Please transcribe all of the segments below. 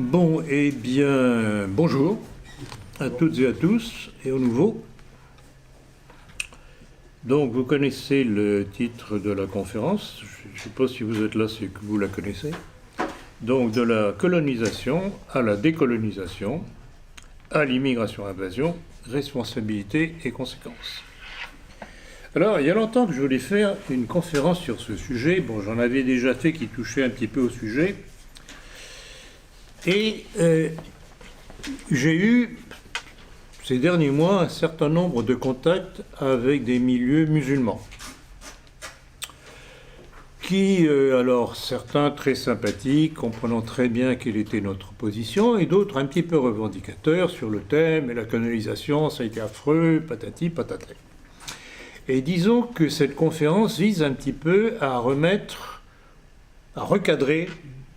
Bon, eh bien, bonjour à toutes et à tous et au nouveau. Donc, vous connaissez le titre de la conférence. Je suppose si vous êtes là, c'est que vous la connaissez. Donc, de la colonisation à la décolonisation, à l'immigration-invasion, responsabilité et conséquences. Alors, il y a longtemps que je voulais faire une conférence sur ce sujet. Bon, j'en avais déjà fait qui touchait un petit peu au sujet. Et j'ai eu, ces derniers mois, un certain nombre de contacts avec des milieux musulmans, qui, alors, certains très sympathiques, comprenant très bien quelle était notre position, et d'autres un petit peu revendicateurs sur le thème, et la colonisation, ça a été affreux, patati, patata. Et disons que cette conférence vise un petit peu à recadrer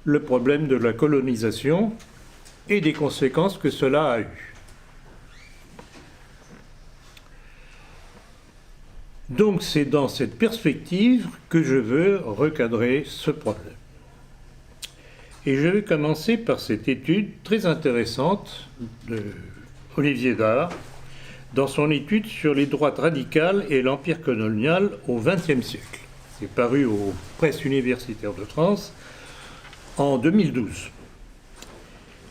le problème de la colonisation et des conséquences que cela a eues. Donc c'est dans cette perspective que je veux recadrer ce problème. Et je vais commencer par cette étude très intéressante de Olivier Dard, dans son étude sur les droites radicales et l'empire colonial au XXe siècle. C'est paru aux Presses universitaires de France en 2012.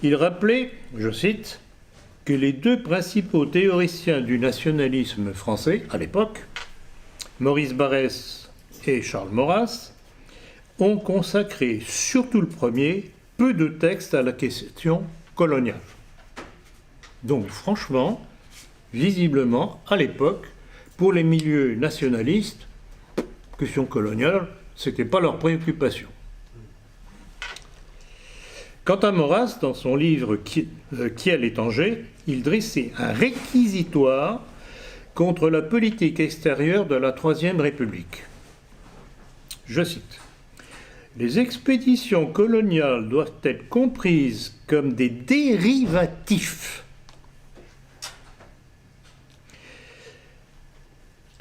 Il rappelait, je cite, que les deux principaux théoriciens du nationalisme français, à l'époque, Maurice Barrès et Charles Maurras, ont consacré, surtout le premier, peu de textes à la question coloniale. Donc franchement, visiblement, à l'époque, pour les milieux nationalistes, question coloniale, ce n'était pas leur préoccupation. Quant à Maurras, dans son livre Kiel et Tanger, il dressait un réquisitoire contre la politique extérieure de la Troisième République. Je cite : « Les expéditions coloniales doivent être comprises comme des dérivatifs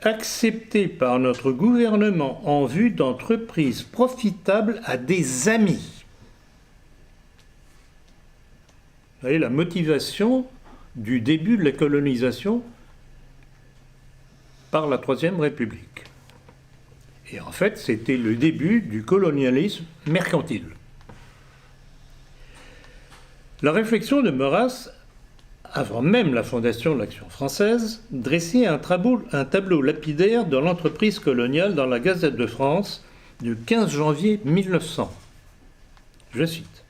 acceptés par notre gouvernement en vue d'entreprises profitables à des amis. » Vous voyez la motivation du début de la colonisation par la Troisième République. Et en fait, c'était le début du colonialisme mercantile. La réflexion de Maurras, avant même la fondation de l'Action française, dressait un tableau lapidaire de l'entreprise coloniale dans la Gazette de France du 15 janvier 1900. Je cite :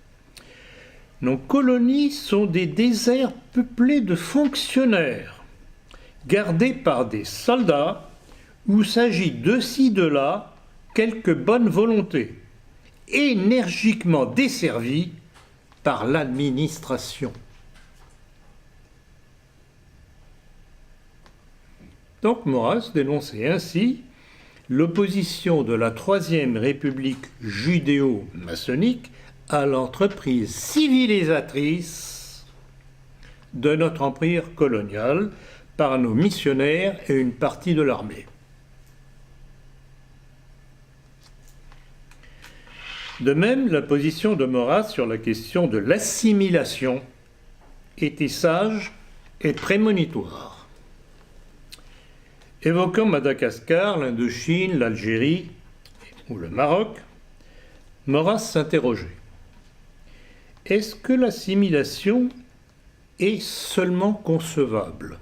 « Nos colonies sont des déserts peuplés de fonctionnaires, gardés par des soldats, où s'agit de ci, de là, quelques bonnes volontés, énergiquement desservis par l'administration. » Donc Maurras dénonçait ainsi l'opposition de la Troisième République judéo-maçonnique à l'entreprise civilisatrice de notre empire colonial par nos missionnaires et une partie de l'armée. De même, la position de Maurras sur la question de l'assimilation était sage et prémonitoire. Évoquant Madagascar, l'Indochine, l'Algérie ou le Maroc, Maurras s'interrogeait. Est-ce que l'assimilation est seulement concevable ?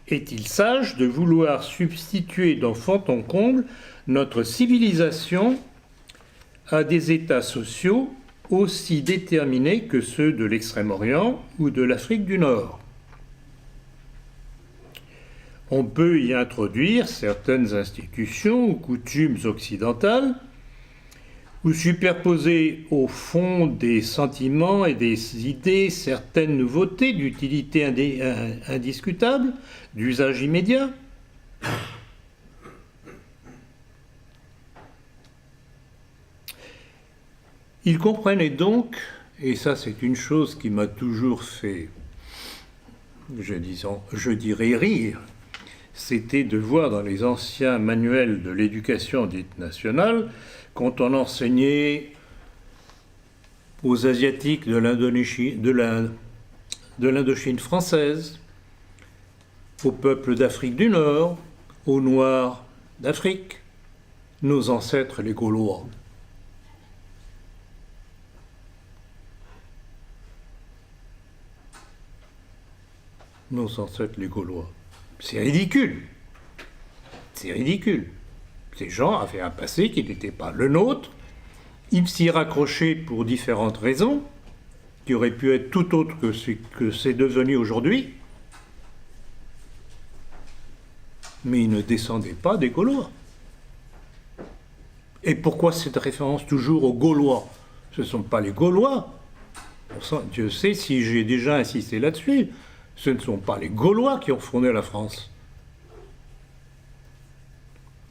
Est-il sage de vouloir substituer dans fond en comble notre civilisation à des états sociaux aussi déterminés que ceux de l'Extrême-Orient ou de l'Afrique du Nord ? On peut y introduire certaines institutions ou coutumes occidentales où superposer au fond des sentiments et des idées certaines nouveautés d'utilité indiscutable, d'usage immédiat. Ils comprenaient donc, et ça c'est une chose qui m'a toujours fait, je dirais rire, c'était de voir dans les anciens manuels de l'éducation dite nationale, quand on enseignait aux Asiatiques de l'Indochine française, aux peuples d'Afrique du Nord, aux Noirs d'Afrique, nos ancêtres les Gaulois. Nos ancêtres les Gaulois. C'est ridicule. C'est ridicule. Ces gens avaient un passé qui n'était pas le nôtre. Ils s'y raccrochaient pour différentes raisons, qui auraient pu être tout autre que ce que c'est devenu aujourd'hui. Mais ils ne descendaient pas des Gaulois. Et pourquoi cette référence toujours aux Gaulois? Ce ne sont pas les Gaulois. Dieu sait si j'ai déjà insisté là-dessus. Ce ne sont pas les Gaulois qui ont fondé la France.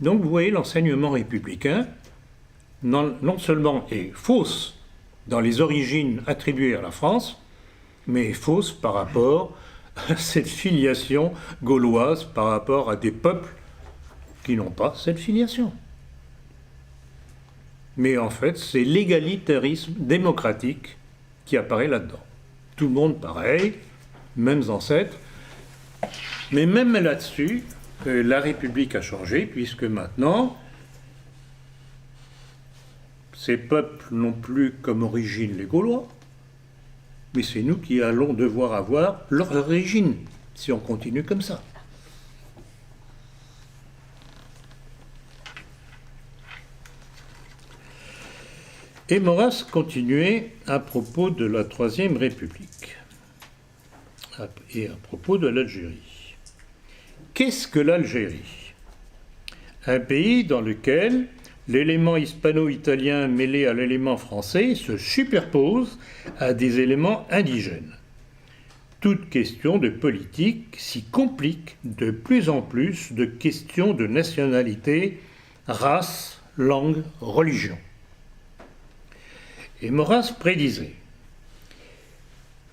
Donc vous voyez, l'enseignement républicain, non seulement est fausse dans les origines attribuées à la France, mais est fausse par rapport à cette filiation gauloise, par rapport à des peuples qui n'ont pas cette filiation. Mais en fait, c'est l'égalitarisme démocratique qui apparaît là-dedans. Tout le monde pareil, mêmes ancêtres, mais même là-dessus, la République a changé, puisque maintenant, ces peuples n'ont plus comme origine les Gaulois, mais c'est nous qui allons devoir avoir leur origine, si on continue comme ça. Et Maurras continuait à propos de la Troisième République et à propos de l'Algérie. Qu'est-ce que l'Algérie? Un pays dans lequel l'élément hispano-italien mêlé à l'élément français se superpose à des éléments indigènes. Toute question de politique s'y complique de plus en plus de questions de nationalité, race, langue, religion. Et Maurras prédisait,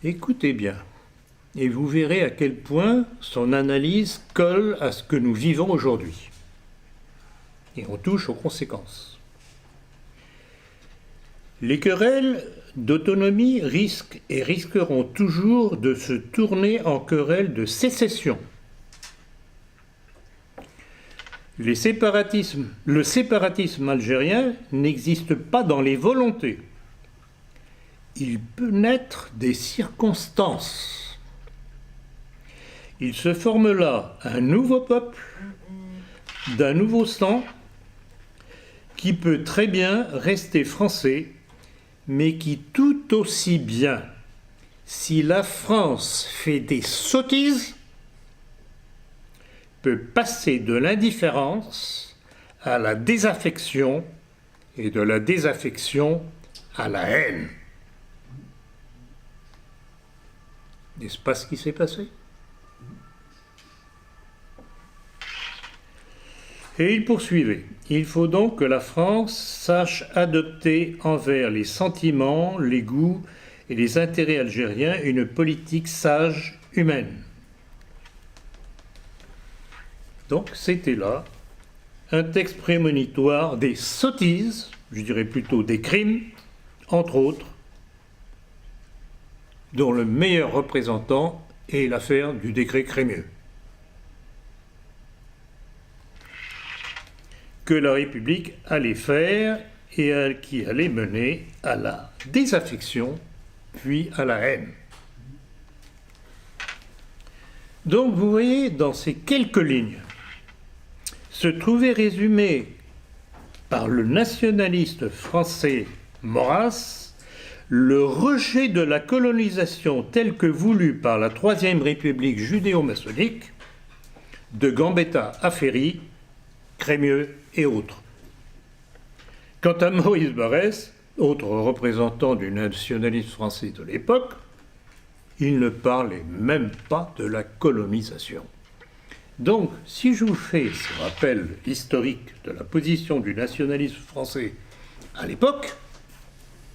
écoutez bien, et vous verrez à quel point son analyse colle à ce que nous vivons aujourd'hui. Et on touche aux conséquences. Les querelles d'autonomie risquent et risqueront toujours de se tourner en querelles de sécession. Le séparatisme algérien n'existe pas dans les volontés. Il peut naître des circonstances. Il se forme là un nouveau peuple, d'un nouveau sang, qui peut très bien rester français, mais qui tout aussi bien, si la France fait des sottises, peut passer de l'indifférence à la désaffection et de la désaffection à la haine. N'est-ce pas ce qui s'est passé? Et il poursuivait. Il faut donc que la France sache adopter envers les sentiments, les goûts et les intérêts algériens une politique sage, humaine. Donc c'était là un texte prémonitoire des sottises, je dirais plutôt des crimes, entre autres, dont le meilleur représentant est l'affaire du décret Crémieux, que la République allait faire et qui allait mener à la désaffection, puis à la haine. Donc vous voyez, dans ces quelques lignes, se trouvait résumé par le nationaliste français Maurras le rejet de la colonisation telle que voulue par la Troisième République judéo-maçonnique de Gambetta à Ferry, Crémieux et autres. Quant à Maurice Barrès, autre représentant du nationalisme français de l'époque, il ne parlait même pas de la colonisation. Donc, si je vous fais ce rappel historique de la position du nationalisme français à l'époque,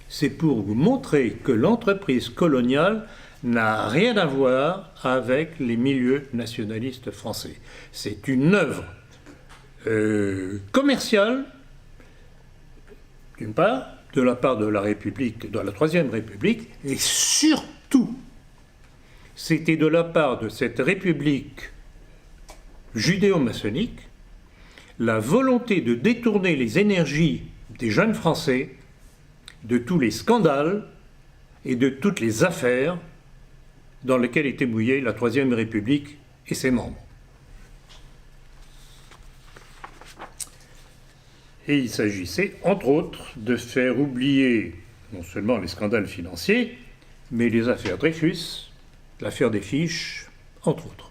c'est pour vous montrer que l'entreprise coloniale n'a rien à voir avec les milieux nationalistes français. C'est une œuvre commerciale, d'une part, de la part de la République, de la Troisième République, et surtout, c'était de la part de cette République judéo-maçonnique, la volonté de détourner les énergies des jeunes Français de tous les scandales et de toutes les affaires dans lesquelles était mouillée la Troisième République et ses membres. Et il s'agissait, entre autres, de faire oublier non seulement les scandales financiers, mais les affaires Dreyfus, l'affaire des fiches, entre autres.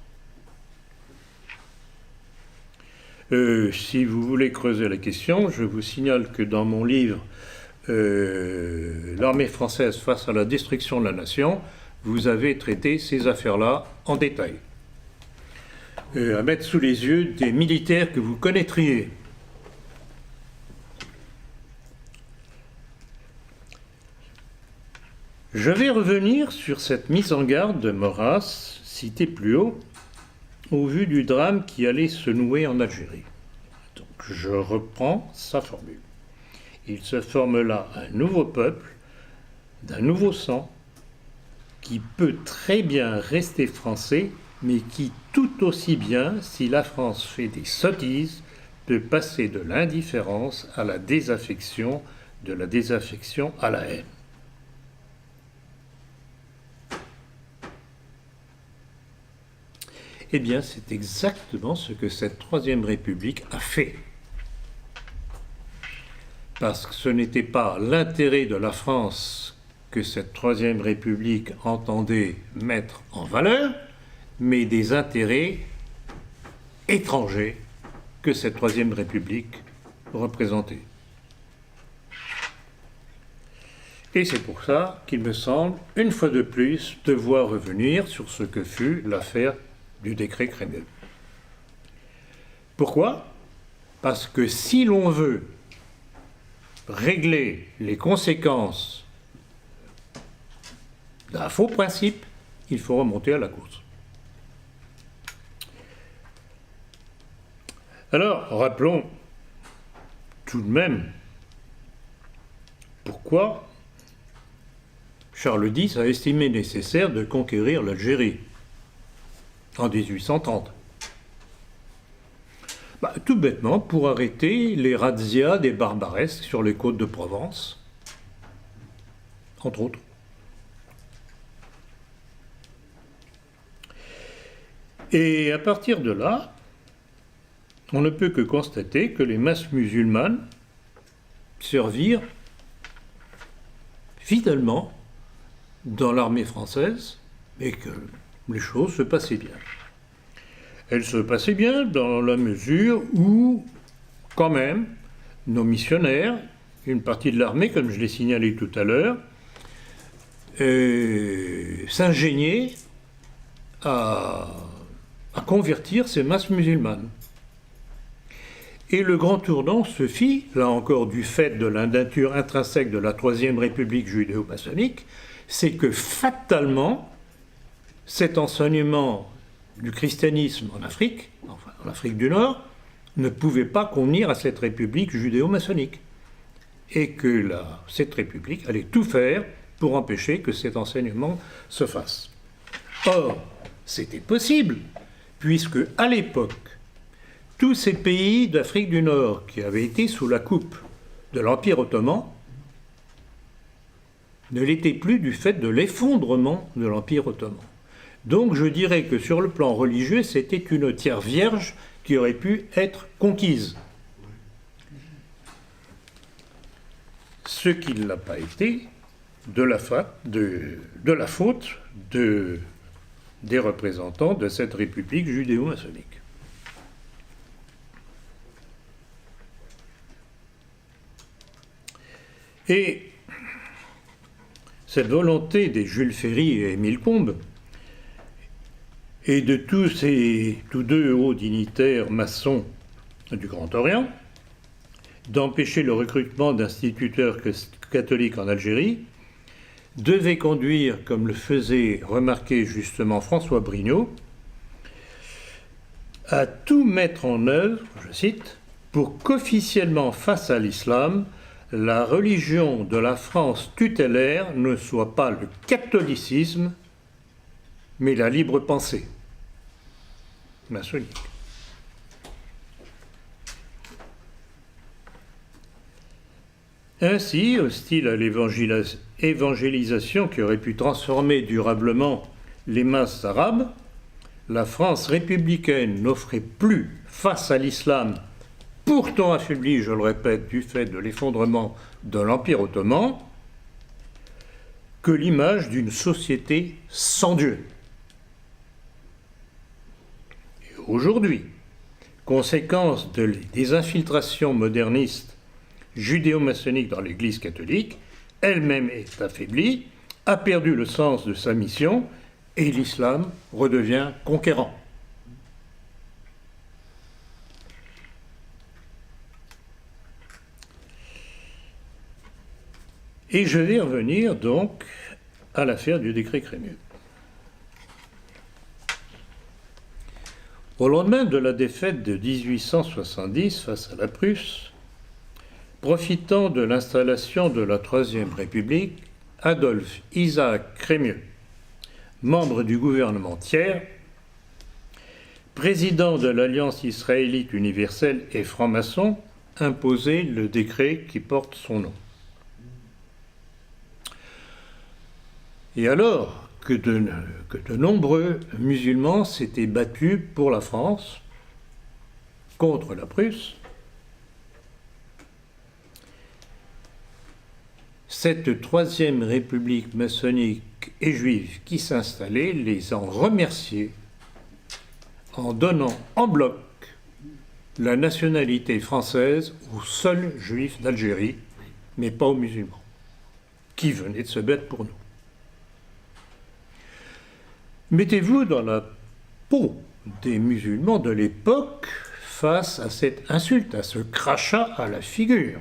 Si vous voulez creuser la question, je vous signale que dans mon livre « L'armée française face à la destruction de la nation », vous avez traité ces affaires-là en détail. À mettre sous les yeux des militaires que vous connaîtriez. Je vais revenir sur cette mise en garde de Maurras, citée plus haut, au vu du drame qui allait se nouer en Algérie. Donc je reprends sa formule. Il se forme là un nouveau peuple, d'un nouveau sang, qui peut très bien rester français, mais qui tout aussi bien, si la France fait des sottises, peut passer de l'indifférence à la désaffection, de la désaffection à la haine. Eh bien, c'est exactement ce que cette Troisième République a fait. Parce que ce n'était pas l'intérêt de la France que cette Troisième République entendait mettre en valeur, mais des intérêts étrangers que cette Troisième République représentait. Et c'est pour ça qu'il me semble, une fois de plus, devoir revenir sur ce que fut l'affaire du décret Crémieux. Pourquoi ? Parce que si l'on veut régler les conséquences d'un faux principe, il faut remonter à la cause. Alors, rappelons tout de même pourquoi Charles X a estimé nécessaire de conquérir l'Algérie en 1830. Tout bêtement pour arrêter les razzias des barbaresques sur les côtes de Provence, entre autres. Et à partir de là, on ne peut que constater que les masses musulmanes servirent fidèlement dans l'armée française et que les choses se passaient bien. Elles se passaient bien dans la mesure où, quand même, nos missionnaires, une partie de l'armée, comme je l'ai signalé tout à l'heure, s'ingéniaient à convertir ces masses musulmanes. Et le grand tournant se fit, là encore du fait de la nature intrinsèque de la Troisième République judéo-maçonnique, c'est que fatalement, cet enseignement du christianisme en Afrique, enfin en Afrique du Nord, ne pouvait pas convenir à cette République judéo-maçonnique. Et que cette République allait tout faire pour empêcher que cet enseignement se fasse. Or, c'était possible, puisque à l'époque, tous ces pays d'Afrique du Nord qui avaient été sous la coupe de l'Empire ottoman ne l'étaient plus du fait de l'effondrement de l'Empire ottoman. Donc je dirais que sur le plan religieux, c'était une terre vierge qui aurait pu être conquise. Ce qui ne l'a pas été de la faute des représentants de cette République judéo-maçonnique. Et cette volonté des Jules Ferry et Émile Combes, et de tous deux hauts dignitaires maçons du Grand Orient, d'empêcher le recrutement d'instituteurs catholiques en Algérie, devait conduire, comme le faisait remarquer justement François Brignot, à tout mettre en œuvre, je cite, pour qu'officiellement face à l'islam, la religion de la France tutélaire ne soit pas le catholicisme, mais la libre pensée maçonnique. Ainsi, hostile à l'évangélisation qui aurait pu transformer durablement les masses arabes, la France républicaine n'offrait plus, face à l'islam, pourtant affaibli, je le répète, du fait de l'effondrement de l'Empire ottoman, que l'image d'une société sans Dieu. Et aujourd'hui, conséquence des infiltrations modernistes judéo-maçonnique dans l'Église catholique, elle-même est affaiblie, a perdu le sens de sa mission, et l'islam redevient conquérant. Et je vais revenir donc à l'affaire du décret Crémieux. Au lendemain de la défaite de 1870 face à la Prusse, profitant de l'installation de la Troisième République, Adolphe Isaac Crémieux, membre du gouvernement Thiers, président de l'Alliance israélite universelle et franc-maçon, imposait le décret qui porte son nom. Et alors que de nombreux musulmans s'étaient battus pour la France contre la Prusse, cette Troisième République maçonnique et juive qui s'installait les en remerciait en donnant en bloc la nationalité française aux seuls juifs d'Algérie, mais pas aux musulmans, qui venaient de se battre pour nous. Mettez-vous dans la peau des musulmans de l'époque face à cette insulte, à ce crachat à la figure.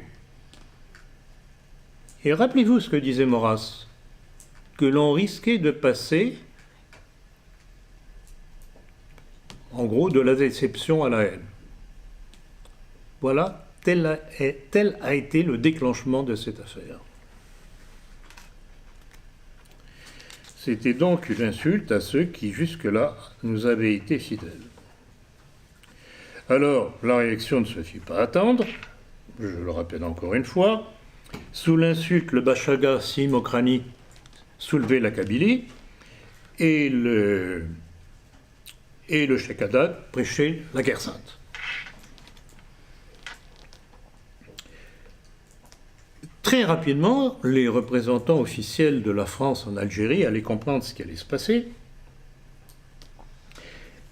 Et rappelez-vous ce que disait Maurras, que l'on risquait de passer, en gros, de la déception à la haine. Voilà, tel a été le déclenchement de cette affaire. C'était donc une insulte à ceux qui, jusque-là, nous avaient été fidèles. Alors, la réaction ne se fit pas attendre, je le rappelle encore une fois. Sous l'insulte, le Bachaga Simokrani soulevait la Kabylie et le Cheikh Haddad prêchait la guerre sainte. Très rapidement, les représentants officiels de la France en Algérie allaient comprendre ce qui allait se passer.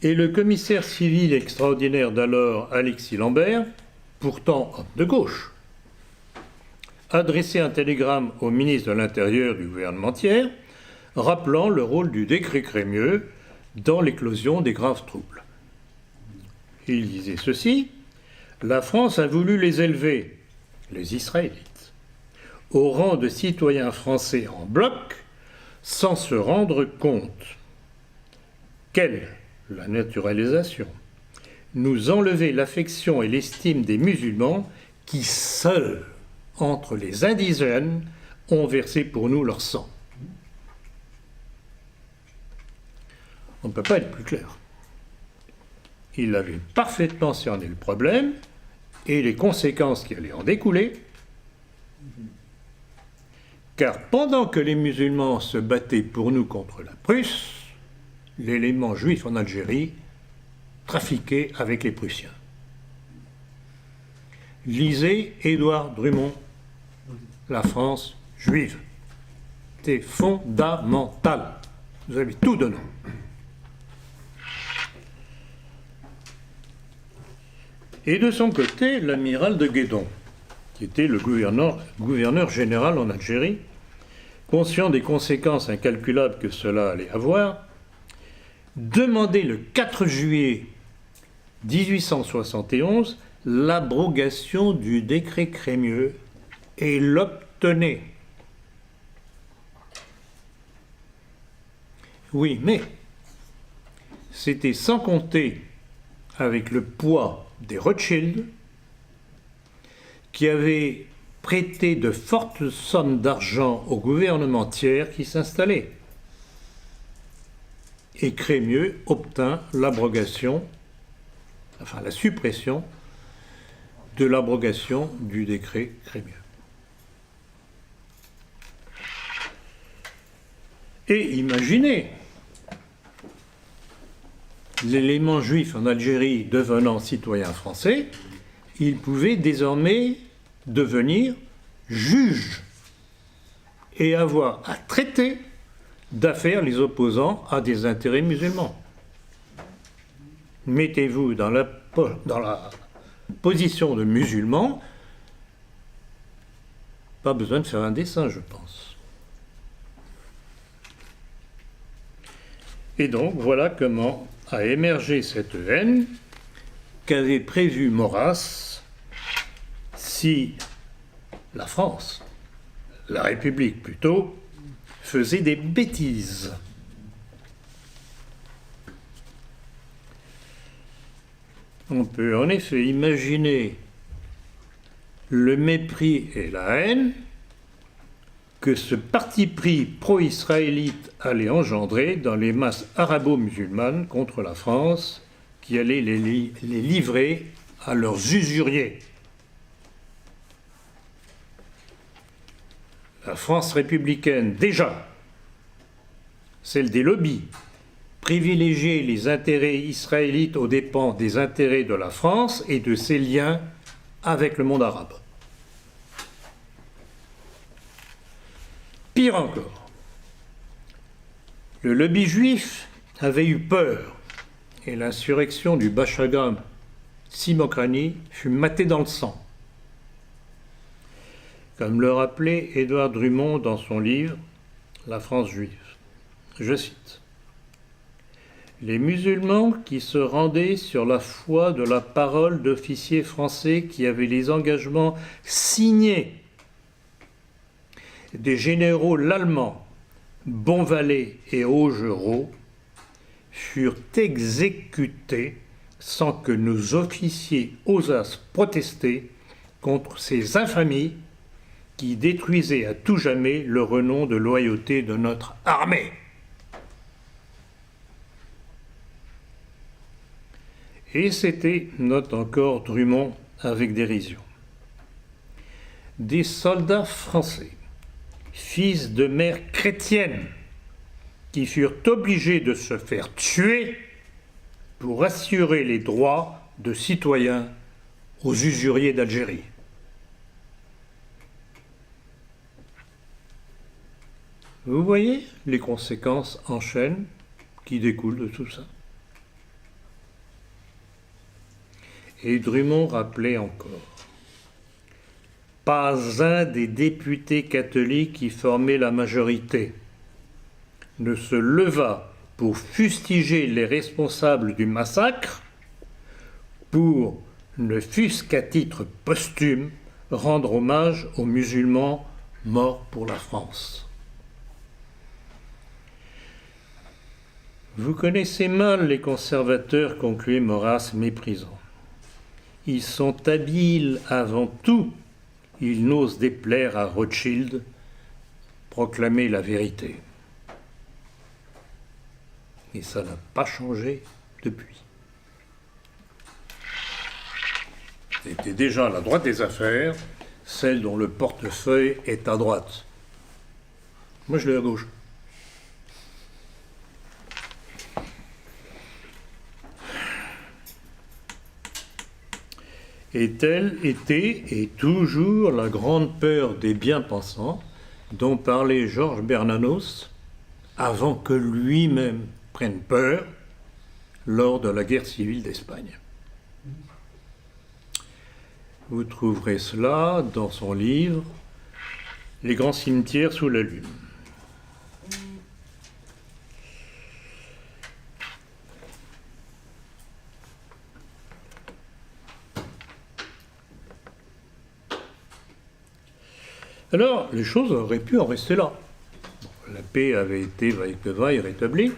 Et le commissaire civil extraordinaire d'alors, Alexis Lambert, pourtant homme de gauche, adressait un télégramme au ministre de l'Intérieur du gouvernement Thiers, rappelant le rôle du décret Crémieux dans l'éclosion des graves troubles. Il disait ceci: « La France a voulu les élever, les Israélites, au rang de citoyens français en bloc, sans se rendre compte qu'elle, la naturalisation, nous enlevait l'affection et l'estime des musulmans qui, seuls, entre les indigènes, ont versé pour nous leur sang. » On ne peut pas être plus clair. Il avait parfaitement cerné le problème et les conséquences qui allaient en découler, car pendant que les musulmans se battaient pour nous contre la Prusse, l'élément juif en Algérie trafiquait avec les Prussiens. Lisez Édouard Drummond, La France juive. C'est fondamental. Vous avez tout dedans. Et de son côté, l'amiral de Guédon, qui était le gouverneur général en Algérie, conscient des conséquences incalculables que cela allait avoir, demandait le 4 juillet 1871 l'abrogation du décret Crémieux et l'obtenait. Oui, mais c'était sans compter avec le poids des Rothschild qui avaient prêté de fortes sommes d'argent au gouvernement tiers qui s'installait. Et Crémieux obtint l'abrogation, enfin la suppression de l'abrogation du décret Crémieux. Et imaginez, l'élément juif en Algérie devenant citoyen français, il pouvait désormais devenir juge et avoir à traiter d'affaires les opposants à des intérêts musulmans. Mettez-vous dans la position de musulman, pas besoin de faire un dessin, je pense. Et donc, voilà comment a émergé cette haine qu'avait prévu Maurras si la France, la République plutôt, faisait des bêtises. On peut en effet imaginer le mépris et la haine que ce parti pris pro-israélite allait engendrer dans les masses arabo-musulmanes contre la France qui allait les livrer à leurs usuriers. La France républicaine, déjà, celle des lobbies, privilégiait les intérêts israélites aux dépens des intérêts de la France et de ses liens avec le monde arabe. Pire encore, le lobby juif avait eu peur et l'insurrection du Bachaga Simokrani fut matée dans le sang. Comme le rappelait Édouard Drummond dans son livre « La France juive », je cite, « Les musulmans qui se rendaient sur la foi de la parole d'officiers français qui avaient les engagements signés des généraux allemands Bonvalet et Augereau furent exécutés sans que nos officiers osassent protester contre ces infamies qui détruisaient à tout jamais le renom de loyauté de notre armée. » Et c'était, note encore Drummond avec dérision, des soldats français, fils de mères chrétiennes, qui furent obligés de se faire tuer pour assurer les droits de citoyens aux usuriers d'Algérie. Vous voyez les conséquences en chaîne qui découlent de tout ça. Et Drummond rappelait encore, pas un des députés catholiques qui formaient la majorité ne se leva pour fustiger les responsables du massacre, pour, ne fût-ce qu'à titre posthume, rendre hommage aux musulmans morts pour la France. Vous connaissez mal les conservateurs, concluait Maurras méprisant. Ils sont habiles avant tout, ils n'osent déplaire à Rothschild, proclamer la vérité. Et ça n'a pas changé depuis. C'était déjà la droite des affaires, celle dont le portefeuille est à droite. Moi, je l'ai à gauche. Et telle était et toujours la grande peur des bien-pensants dont parlait Georges Bernanos avant que lui-même prenne peur lors de la guerre civile d'Espagne. Vous trouverez cela dans son livre « Les grands cimetières sous la lune ». Alors, les choses auraient pu en rester là. Bon, la paix avait été, vaille que vaille, rétablie.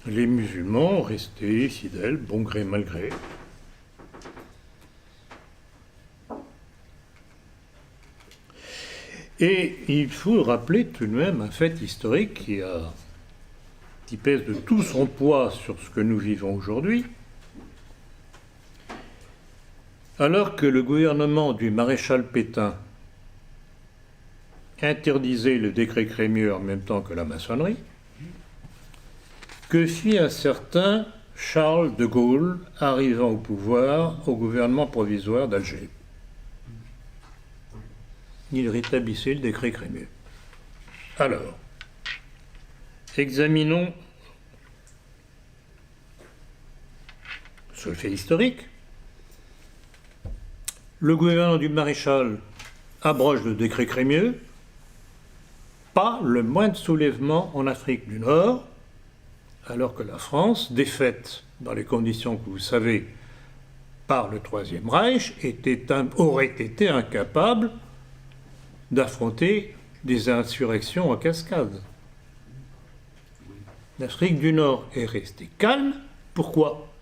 Les musulmans restaient fidèles, bon gré mal gré. Et il faut rappeler tout de même un fait historique qui pèse de tout son poids sur ce que nous vivons aujourd'hui. Alors que le gouvernement du maréchal Pétain interdisait le décret Crémieux en même temps que la maçonnerie, que fit un certain Charles de Gaulle arrivant au pouvoir au gouvernement provisoire d'Alger. Il rétablissait le décret Crémieux. Alors, examinons ce fait historique. Le gouvernement du maréchal abroge le décret Crémieux, pas le moindre soulèvement en Afrique du Nord, alors que la France, défaite dans les conditions que vous savez par le Troisième Reich, aurait été incapable d'affronter des insurrections en cascade. L'Afrique du Nord est restée calme. Pourquoi ?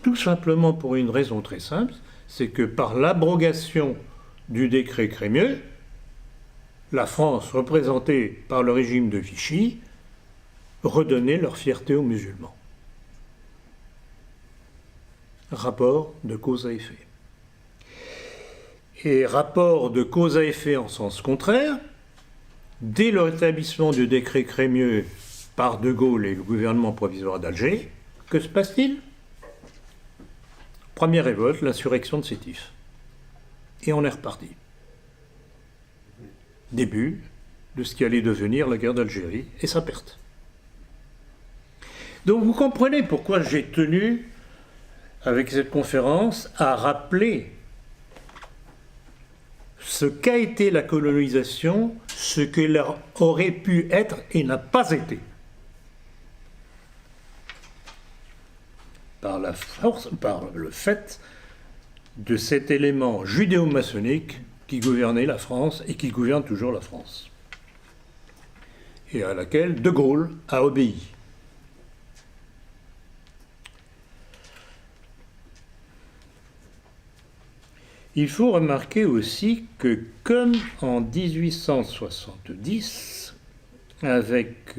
Tout simplement pour une raison très simple, c'est que par l'abrogation du décret Crémieux, la France, représentée par le régime de Vichy, redonnait leur fierté aux musulmans. Rapport de cause à effet. Et rapport de cause à effet en sens contraire, dès le rétablissement du décret Crémieux par De Gaulle et le gouvernement provisoire d'Alger, que se passe-t-il ? Première révolte, l'insurrection de Sétif. Et on est reparti. Début de ce qui allait devenir la guerre d'Algérie et sa perte. Donc vous comprenez pourquoi j'ai tenu, avec cette conférence, à rappeler ce qu'a été la colonisation, ce qu'elle aurait pu être et n'a pas été. Par la force, par le fait de cet élément judéo-maçonnique qui gouvernait la France et qui gouverne toujours la France. Et à laquelle De Gaulle a obéi. Il faut remarquer aussi que, comme en 1870, avec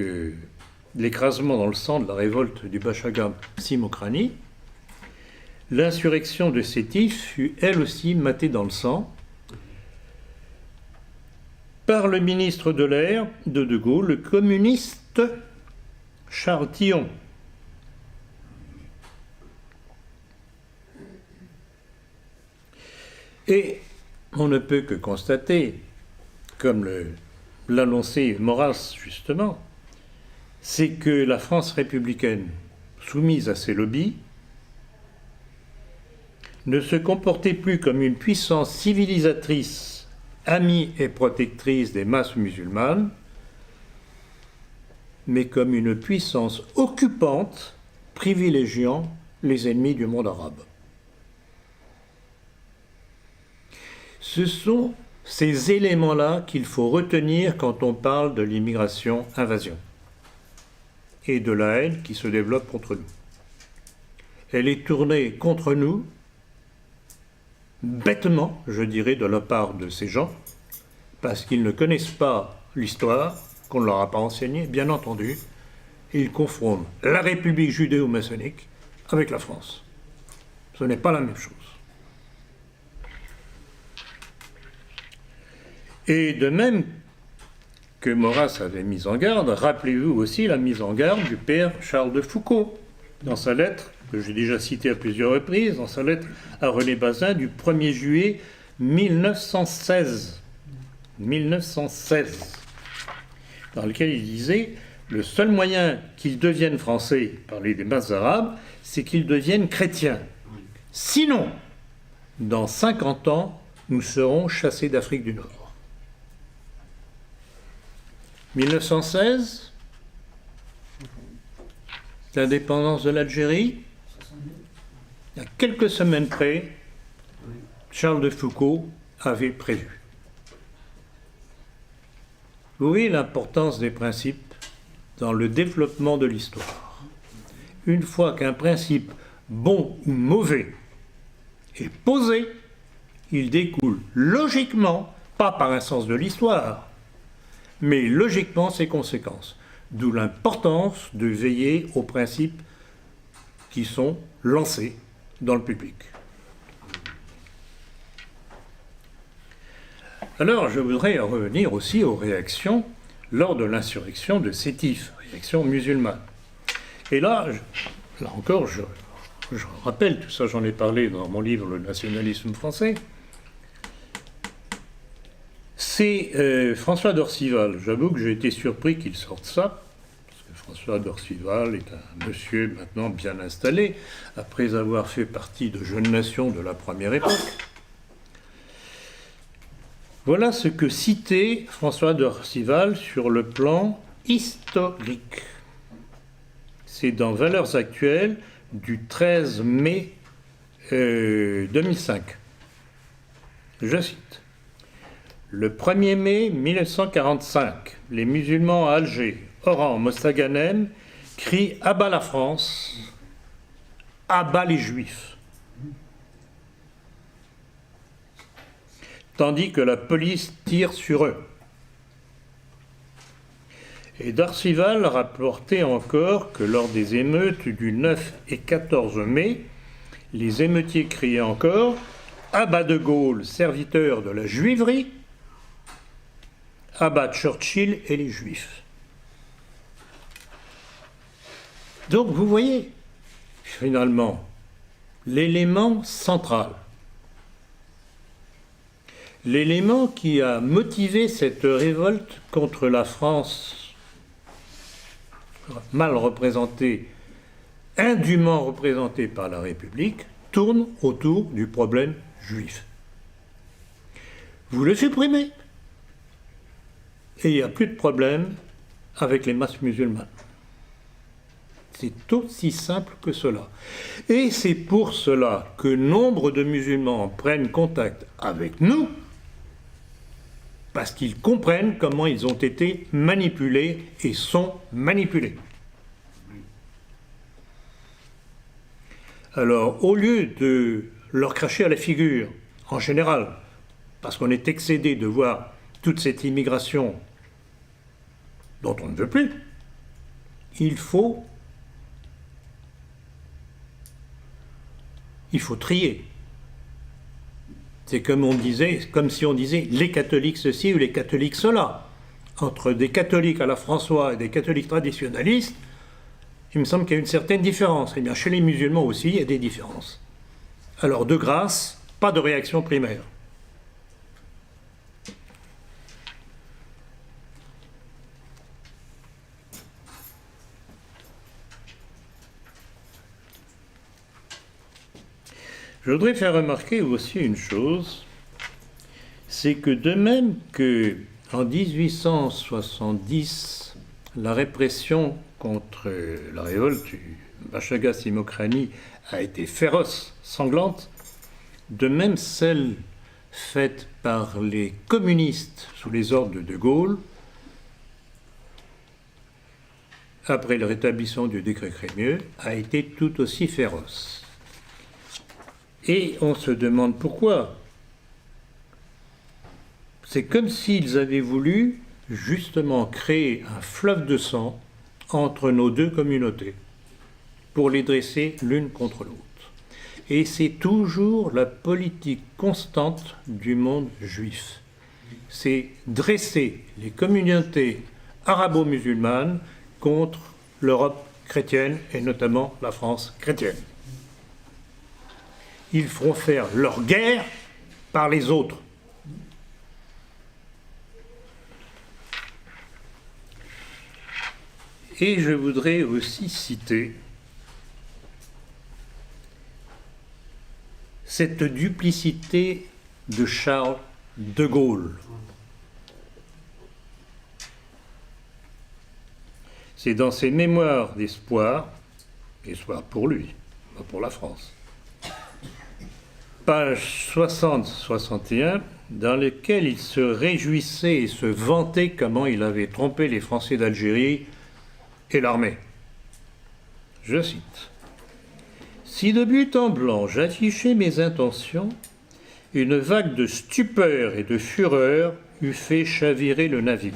l'écrasement dans le sang de la révolte du Bachaga Simokrani, l'insurrection de Sétif fut elle aussi matée dans le sang par le ministre de l'air de De Gaulle, le communiste Charles Tillon. Et on ne peut que constater, comme l'annonçait Maurras justement, c'est que la France républicaine, soumise à ses lobbies, ne se comportait plus comme une puissance civilisatrice, amie et protectrice des masses musulmanes, mais comme une puissance occupante privilégiant les ennemis du monde arabe. Ce sont ces éléments-là qu'il faut retenir quand on parle de l'immigration-invasion et de la haine qui se développe contre nous. Elle est tournée contre nous, bêtement, je dirais, de la part de ces gens, parce qu'ils ne connaissent pas l'histoire, qu'on ne leur a pas enseignée, bien entendu, et ils confondent la République judéo-maçonnique avec la France. Ce n'est pas la même chose. Et de même que Maurras avait mis en garde, rappelez-vous aussi la mise en garde du père Charles de Foucauld, dans sa lettre, que j'ai déjà citée à plusieurs reprises, dans sa lettre à René Bazin du 1er juillet 1916, dans lequel il disait « le seul moyen qu'ils deviennent français, parler des masses arabes, c'est qu'ils deviennent chrétiens. Sinon, dans 50 ans, nous serons chassés d'Afrique du Nord. 1916, l'indépendance de l'Algérie. Il y a quelques semaines près, Charles de Foucault avait prévu. Vous voyez l'importance des principes dans le développement de l'histoire. Une fois qu'un principe, bon ou mauvais, est posé, il découle logiquement, pas par un sens de l'histoire, mais logiquement ses conséquences. D'où l'importance de veiller aux principes qui sont lancés dans le public. Alors, je voudrais revenir aussi aux réactions lors de l'insurrection de Sétif, réaction musulmane. Et là encore, je rappelle, tout ça j'en ai parlé dans mon livre « Le nationalisme français », c'est François d'Orcival. J'avoue que j'ai été surpris qu'il sorte ça, parce que François d'Orcival est un monsieur maintenant bien installé, après avoir fait partie de Jeunes Nations de la première époque. Voilà ce que citait François d'Orcival sur le plan historique. C'est dans Valeurs actuelles du 13 mai 2005. Je cite. Le 1er mai 1945, les musulmans à Alger, Oran, Mostaganem, crient « Abat la France, abat les Juifs ». Tandis que la police tire sur eux. Et d'Orcival rapportait encore que lors des émeutes du 9 et 14 mai, les émeutiers criaient encore « Abat de Gaulle, serviteur de la juiverie, abat Churchill et les Juifs ». Donc vous voyez, finalement, l'élément central, l'élément qui a motivé cette révolte contre la France mal représentée, indûment représentée par la République, tourne autour du problème juif. Vous le supprimez, et il n'y a plus de problème avec les masses musulmanes. C'est aussi simple que cela. Et c'est pour cela que nombre de musulmans prennent contact avec nous, parce qu'ils comprennent comment ils ont été manipulés et sont manipulés. Alors, au lieu de leur cracher à la figure, en général, parce qu'on est excédé de voir toute cette immigration dont on ne veut plus, il faut trier. C'est comme si on disait les catholiques ceci ou les catholiques cela. Entre des catholiques à la François et des catholiques traditionnalistes, il me semble qu'il y a une certaine différence. Eh bien, chez les musulmans aussi, il y a des différences. Alors, de grâce, pas de réaction primaire. Je voudrais faire remarquer aussi une chose, c'est que de même que en 1870, la répression contre la révolte du Machaga-Simokrani a été féroce, sanglante, de même celle faite par les communistes sous les ordres de De Gaulle, après le rétablissement du décret Crémieux, a été tout aussi féroce. Et on se demande pourquoi. C'est comme s'ils avaient voulu justement créer un fleuve de sang entre nos deux communautés pour les dresser l'une contre l'autre. Et c'est toujours la politique constante du monde juif. C'est dresser les communautés arabo-musulmanes contre l'Europe chrétienne et notamment la France chrétienne. Ils feront faire leur guerre par les autres. Et je voudrais aussi citer cette duplicité de Charles de Gaulle. C'est dans ses mémoires d'espoir, espoir pour lui, pas pour la France, page 60-61, dans lequel il se réjouissait et se vantait comment il avait trompé les Français d'Algérie et l'armée. Je cite. « Si de but en blanc j'affichais mes intentions, une vague de stupeur et de fureur eût fait chavirer le navire.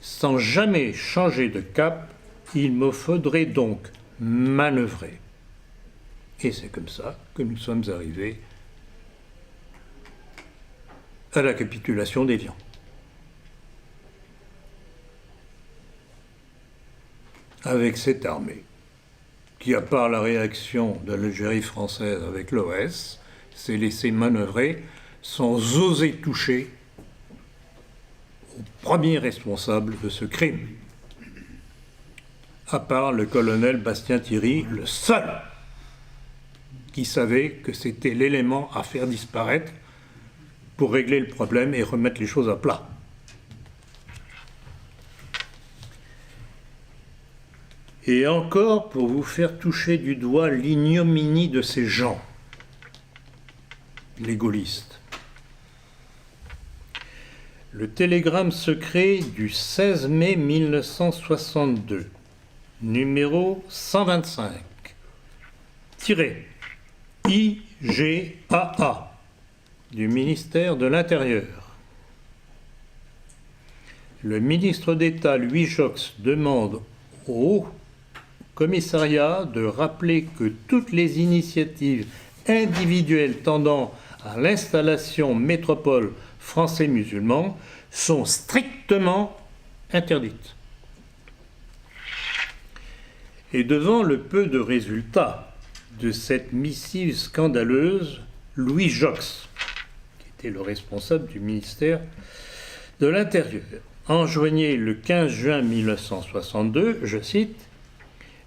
Sans jamais changer de cap, il me faudrait donc manœuvrer. » Et c'est comme ça que nous sommes arrivés à la capitulation d'Évian. Avec cette armée, qui, à part la réaction de l'Algérie française avec l'OS, s'est laissée manœuvrer sans oser toucher au premier responsable de ce crime, à part le colonel Bastien-Thierry, le seul qui savait que c'était l'élément à faire disparaître pour régler le problème et remettre les choses à plat. Et encore pour vous faire toucher du doigt l'ignominie de ces gens, les gaullistes. Le télégramme secret du 16 mai 1962, numéro 125, IGAA, du ministère de l'Intérieur. Le ministre d'État Louis Joxe demande au commissariat de rappeler que toutes les initiatives individuelles tendant à l'installation métropole français-musulman sont strictement interdites. Et devant le peu de résultats de cette missive scandaleuse, Louis Joxe, qui était le responsable du ministère de l'Intérieur, enjoignait le 15 juin 1962, je cite,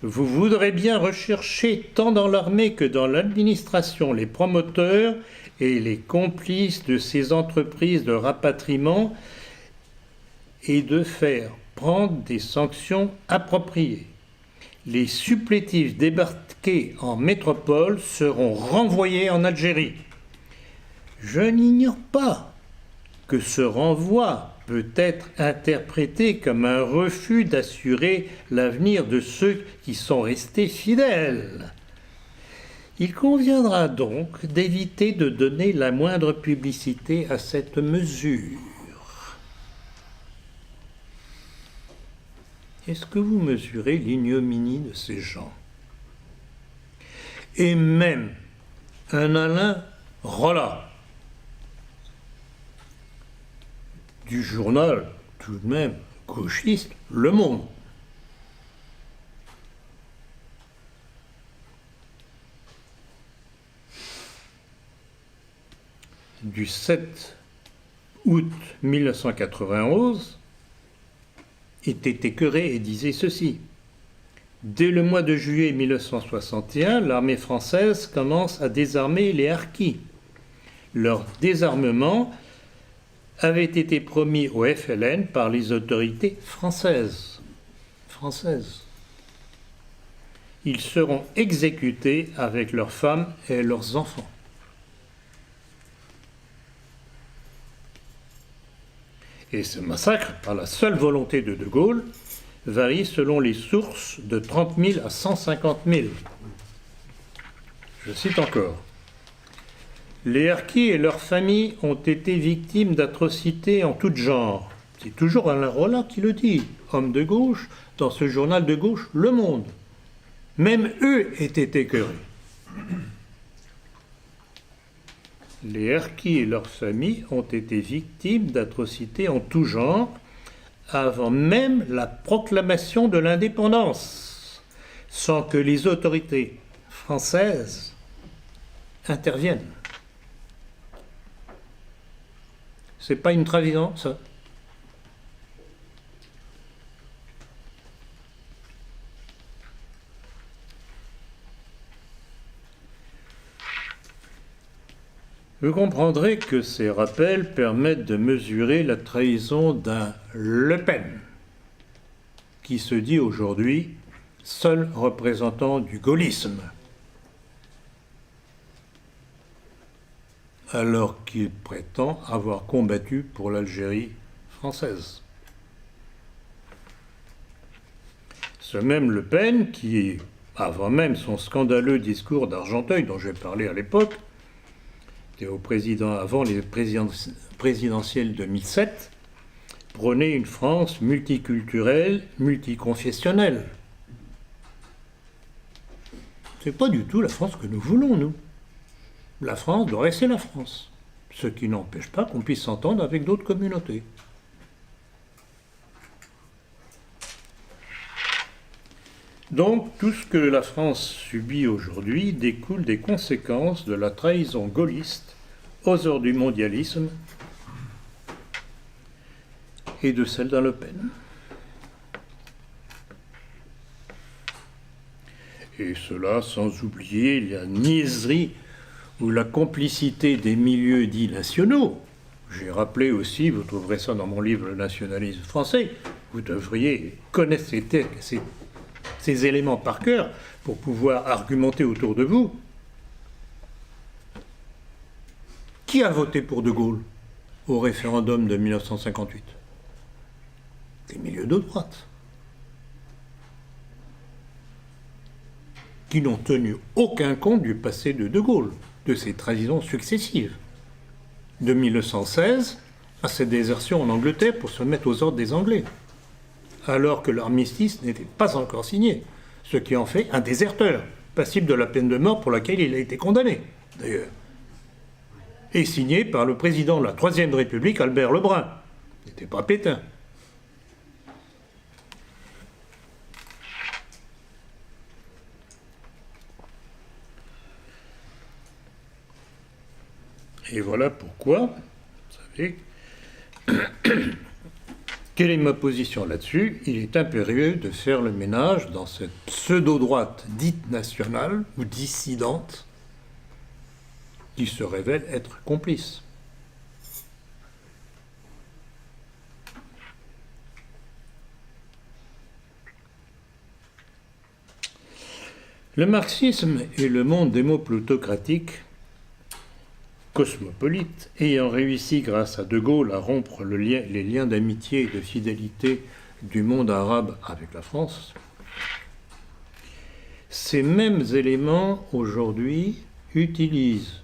« Vous voudrez bien rechercher tant dans l'armée que dans l'administration les promoteurs et les complices de ces entreprises de rapatriement et de faire prendre des sanctions appropriées. Les supplétifs débarqués en métropole seront renvoyés en Algérie. Je n'ignore pas que ce renvoi peut être interprété comme un refus d'assurer l'avenir de ceux qui sont restés fidèles. Il conviendra donc d'éviter de donner la moindre publicité à cette mesure. » Est-ce que vous mesurez l'ignominie de ces gens? Et même un Alain Rollat, du journal, tout de même, gauchiste, Le Monde, du 7 août 1991, était écœuré et disait ceci. Dès le mois de juillet 1961, l'armée française commence à désarmer les harkis. Leur désarmement avait été promis au FLN par les autorités françaises. Ils seront exécutés avec leurs femmes et leurs enfants. Et ce massacre, par la seule volonté de De Gaulle, varie selon les sources de 30 000 à 150 000. Je cite encore. Les harkis et leurs familles ont été victimes d'atrocités en tout genre. C'est toujours Alain Rollat qui le dit, homme de gauche, dans ce journal de gauche, Le Monde. Même eux étaient écœurés. Les harkis et leurs familles ont été victimes d'atrocités en tout genre avant même la proclamation de l'indépendance, sans que les autorités françaises interviennent. C'est pas une trahison, ça? Vous comprendrez que ces rappels permettent de mesurer la trahison d'un Le Pen, qui se dit aujourd'hui seul représentant du gaullisme, alors qu'il prétend avoir combattu pour l'Algérie française. Ce même Le Pen, qui, avant même son scandaleux discours d'Argenteuil, dont j'ai parlé à l'époque, avant les présidentielles 2007, prônait une France multiculturelle, multiconfessionnelle. C'est pas du tout la France que nous voulons, nous. La France doit rester la France, ce qui n'empêche pas qu'on puisse s'entendre avec d'autres communautés. Donc, tout ce que la France subit aujourd'hui découle des conséquences de la trahison gaulliste aux heures du mondialisme et de celle d'un Le Pen. Et cela sans oublier la niaiserie ou la complicité des milieux dits nationaux. J'ai rappelé aussi, vous trouverez ça dans mon livre Le nationalisme français, vous devriez connaître ces éléments par cœur pour pouvoir argumenter autour de vous. Qui a voté pour De Gaulle au référendum de 1958 ? Des milieux de droite, qui n'ont tenu aucun compte du passé de Gaulle, de ses trahisons successives. De 1916 à cette désertion en Angleterre pour se mettre aux ordres des Anglais, alors que l'armistice n'était pas encore signé, ce qui en fait un déserteur, passible de la peine de mort pour laquelle il a été condamné, d'ailleurs, et signé par le président de la Troisième République, Albert Lebrun. Il n'était pas Pétain. Et voilà pourquoi, vous savez, quelle est ma position là-dessus ? Il est impérieux de faire le ménage dans cette pseudo-droite dite nationale ou dissidente qui se révèle être complice. Le marxisme et le monde démo-plutocratique cosmopolite, ayant réussi grâce à De Gaulle à rompre les liens d'amitié et de fidélité du monde arabe avec la France, ces mêmes éléments aujourd'hui utilisent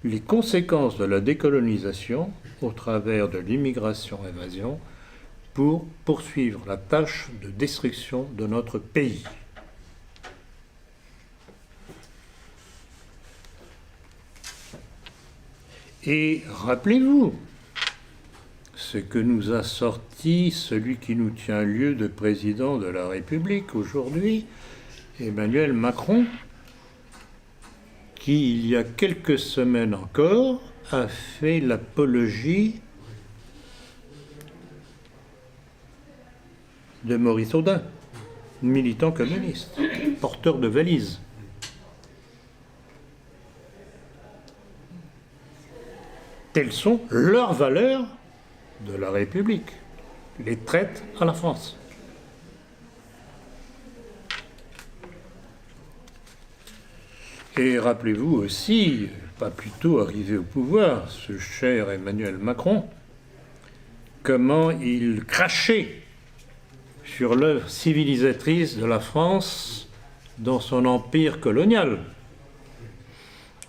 les conséquences de la décolonisation au travers de l'immigration-évasion pour poursuivre la tâche de destruction de notre pays. Et rappelez-vous ce que nous a sorti celui qui nous tient lieu de président de la République aujourd'hui, Emmanuel Macron, qui, il y a quelques semaines encore, a fait l'apologie de Maurice Audin, militant communiste, porteur de valises. Telles sont leurs valeurs de la République, les traites à la France. Et rappelez-vous aussi, pas plus tôt arrivé au pouvoir, ce cher Emmanuel Macron, comment il crachait sur l'œuvre civilisatrice de la France dans son empire colonial.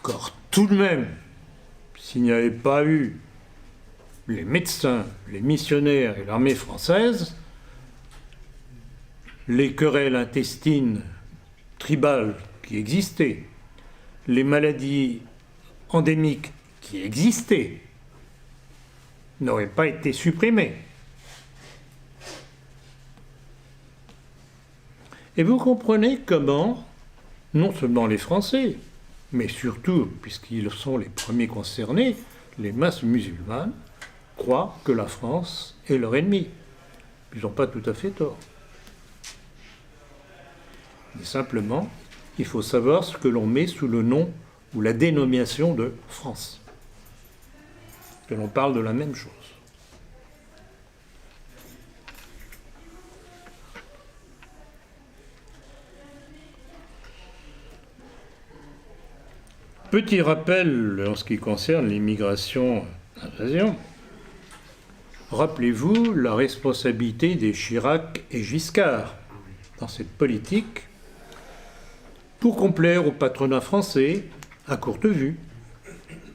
Car tout de même, s'il n'y avait pas eu les médecins, les missionnaires et l'armée française, les querelles intestines tribales qui existaient, les maladies endémiques qui existaient, n'auraient pas été supprimées. Et vous comprenez comment, non seulement les Français, mais surtout, puisqu'ils sont les premiers concernés, les masses musulmanes croient que la France est leur ennemi. Ils n'ont pas tout à fait tort. Mais simplement, il faut savoir ce que l'on met sous le nom ou la dénomination de France. que l'on parle de la même chose. Petit rappel en ce qui concerne l'immigration-invasion. Rappelez-vous la responsabilité des Chirac et Giscard dans cette politique pour complaire au patronat français à courte vue,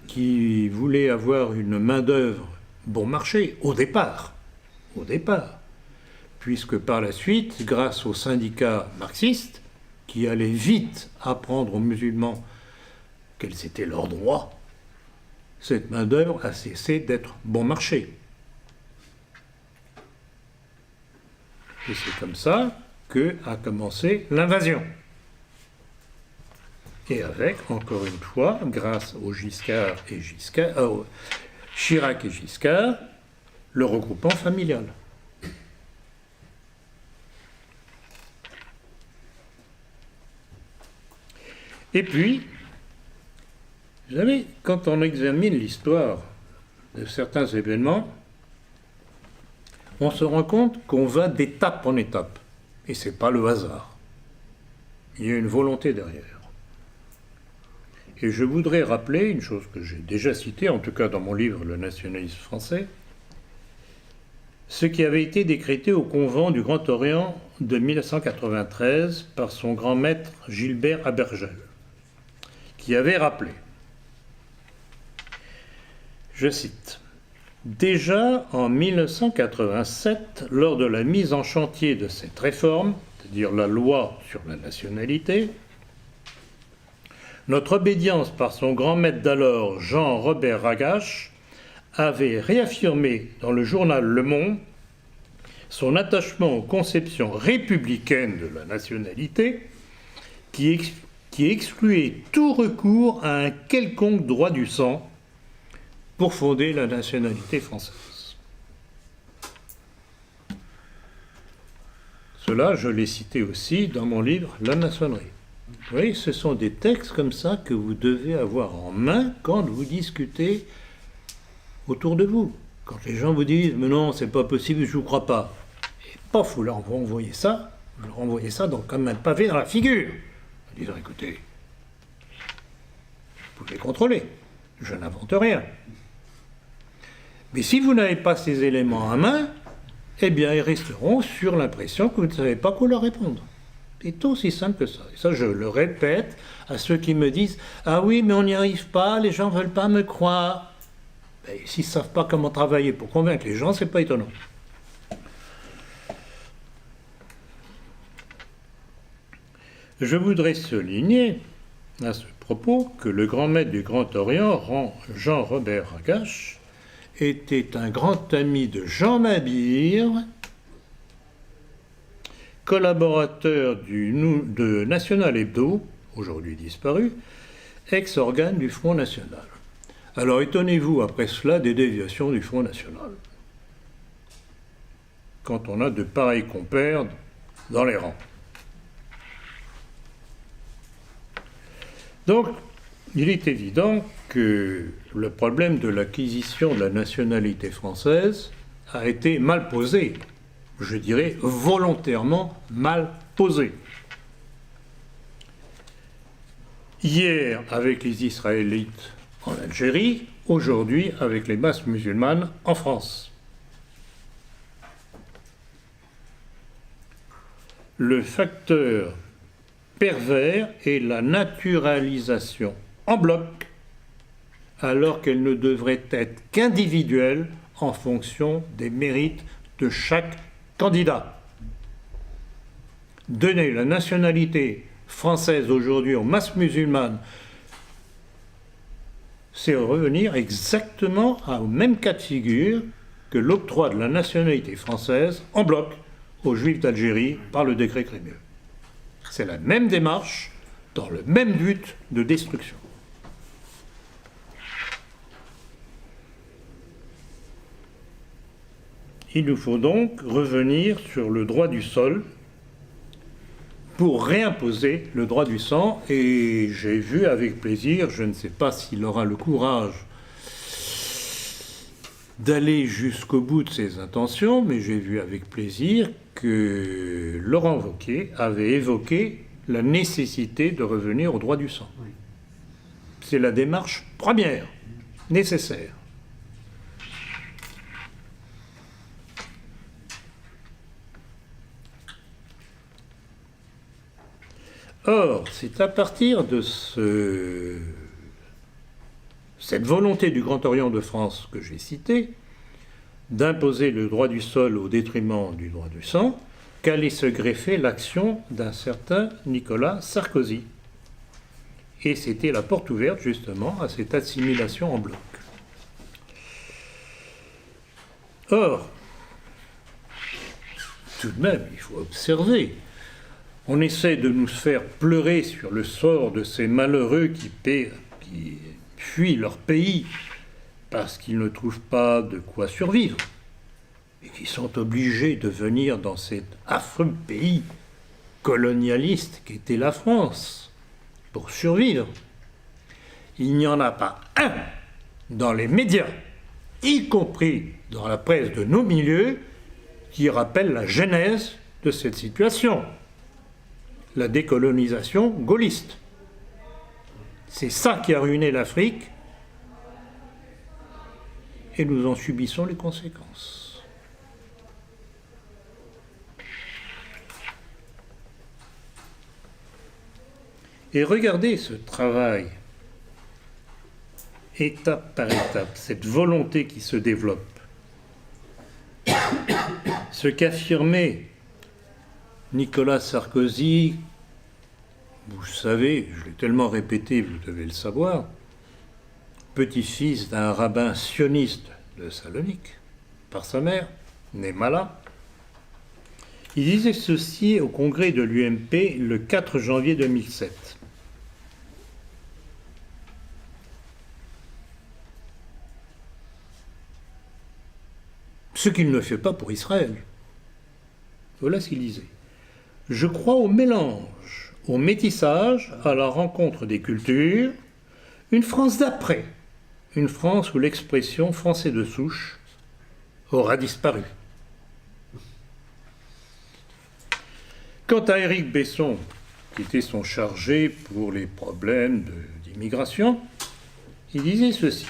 qui voulait avoir une main-d'œuvre bon marché au départ, puisque par la suite, grâce aux syndicats marxistes, qui allaient vite apprendre aux musulmans quels étaient leurs droits, cette main-d'œuvre a cessé d'être bon marché. Et c'est comme ça qu'a commencé l'invasion. Et avec, encore une fois, grâce aux Chirac et Giscard, le regroupement familial. Et puis, vous savez, quand on examine l'histoire de certains événements, on se rend compte qu'on va d'étape en étape. Et ce n'est pas le hasard. Il y a une volonté derrière. Et je voudrais rappeler une chose que j'ai déjà citée, en tout cas dans mon livre « Le nationalisme français », ce qui avait été décrété au convent du Grand Orient de 1993 par son grand maître Gilbert Abergel, qui avait rappelé, je cite, « Déjà en 1987, lors de la mise en chantier de cette réforme, c'est-à-dire la loi sur la nationalité, notre obédience par son grand maître d'alors, Jean-Robert Ragache, avait réaffirmé dans le journal Le Monde son attachement aux conceptions républicaines de la nationalité qui excluait tout recours à un quelconque droit du sang pour fonder la nationalité française. » Cela, je l'ai cité aussi dans mon livre « La maçonnerie ». Vous voyez, ce sont des textes comme ça que vous devez avoir en main quand vous discutez autour de vous. Quand les gens vous disent « mais non, c'est pas possible, je vous crois pas », et paf, vous leur envoyez ça donc comme un pavé dans la figure. En disant « écoutez, vous pouvez contrôler, je n'invente rien ». Mais si vous n'avez pas ces éléments en main, eh bien, ils resteront sur l'impression que vous ne savez pas quoi leur répondre. C'est aussi simple que ça. Et ça, je le répète à ceux qui me disent « Ah oui, mais on n'y arrive pas, les gens ne veulent pas me croire. » Ben, s'ils ne savent pas comment travailler pour convaincre les gens, ce n'est pas étonnant. Je voudrais souligner à ce propos que le grand maître du Grand Orient, Jean-Robert Ragache, était un grand ami de Jean Mabire, collaborateur de National Hebdo, aujourd'hui disparu, ex-organe du Front National. Alors étonnez-vous après cela des déviations du Front National, quand on a de pareils compères dans les rangs. Donc, il est évident que le problème de l'acquisition de la nationalité française a été mal posé, je dirais volontairement mal posé. Hier avec les Israélites en Algérie, aujourd'hui avec les masses musulmanes en France. Le facteur pervers est la naturalisation en bloc, alors qu'elle ne devrait être qu'individuelle en fonction des mérites de chaque candidat. Donner la nationalité française aujourd'hui aux masses musulmanes, c'est revenir exactement au même cas de figure que l'octroi de la nationalité française en bloc aux Juifs d'Algérie par le décret Crémieux. C'est la même démarche dans le même but de destruction. Il nous faut donc revenir sur le droit du sol pour réimposer le droit du sang. Et j'ai vu avec plaisir, je ne sais pas s'il aura le courage d'aller jusqu'au bout de ses intentions, mais j'ai vu avec plaisir que Laurent Wauquiez avait évoqué la nécessité de revenir au droit du sang. Oui. C'est la démarche première, nécessaire. Or, c'est à partir de cette volonté du Grand Orient de France que j'ai citée, d'imposer le droit du sol au détriment du droit du sang, qu'allait se greffer l'action d'un certain Nicolas Sarkozy. Et c'était la porte ouverte, justement, à cette assimilation en bloc. Or, tout de même, il faut observer, on essaie de nous faire pleurer sur le sort de ces malheureux qui fuient leur pays parce qu'ils ne trouvent pas de quoi survivre et qui sont obligés de venir dans cet affreux pays colonialiste qu'était la France pour survivre. Il n'y en a pas un dans les médias, y compris dans la presse de nos milieux, qui rappelle la genèse de cette situation. La décolonisation gaulliste. C'est ça qui a ruiné l'Afrique et nous en subissons les conséquences. Et regardez ce travail, étape par étape, cette volonté qui se développe. Ce qu'affirmait Nicolas Sarkozy, vous savez, je l'ai tellement répété, vous devez le savoir, petit-fils d'un rabbin sioniste de Salonique, par sa mère, Némala, il disait ceci au congrès de l'UMP le 4 janvier 2007. Ce qu'il ne fait pas pour Israël. Voilà ce qu'il disait. Je crois au mélange, au métissage, à la rencontre des cultures, une France d'après, une France où l'expression français de souche aura disparu. Quant à Éric Besson, qui était son chargé pour les problèmes d'immigration, il disait ceci.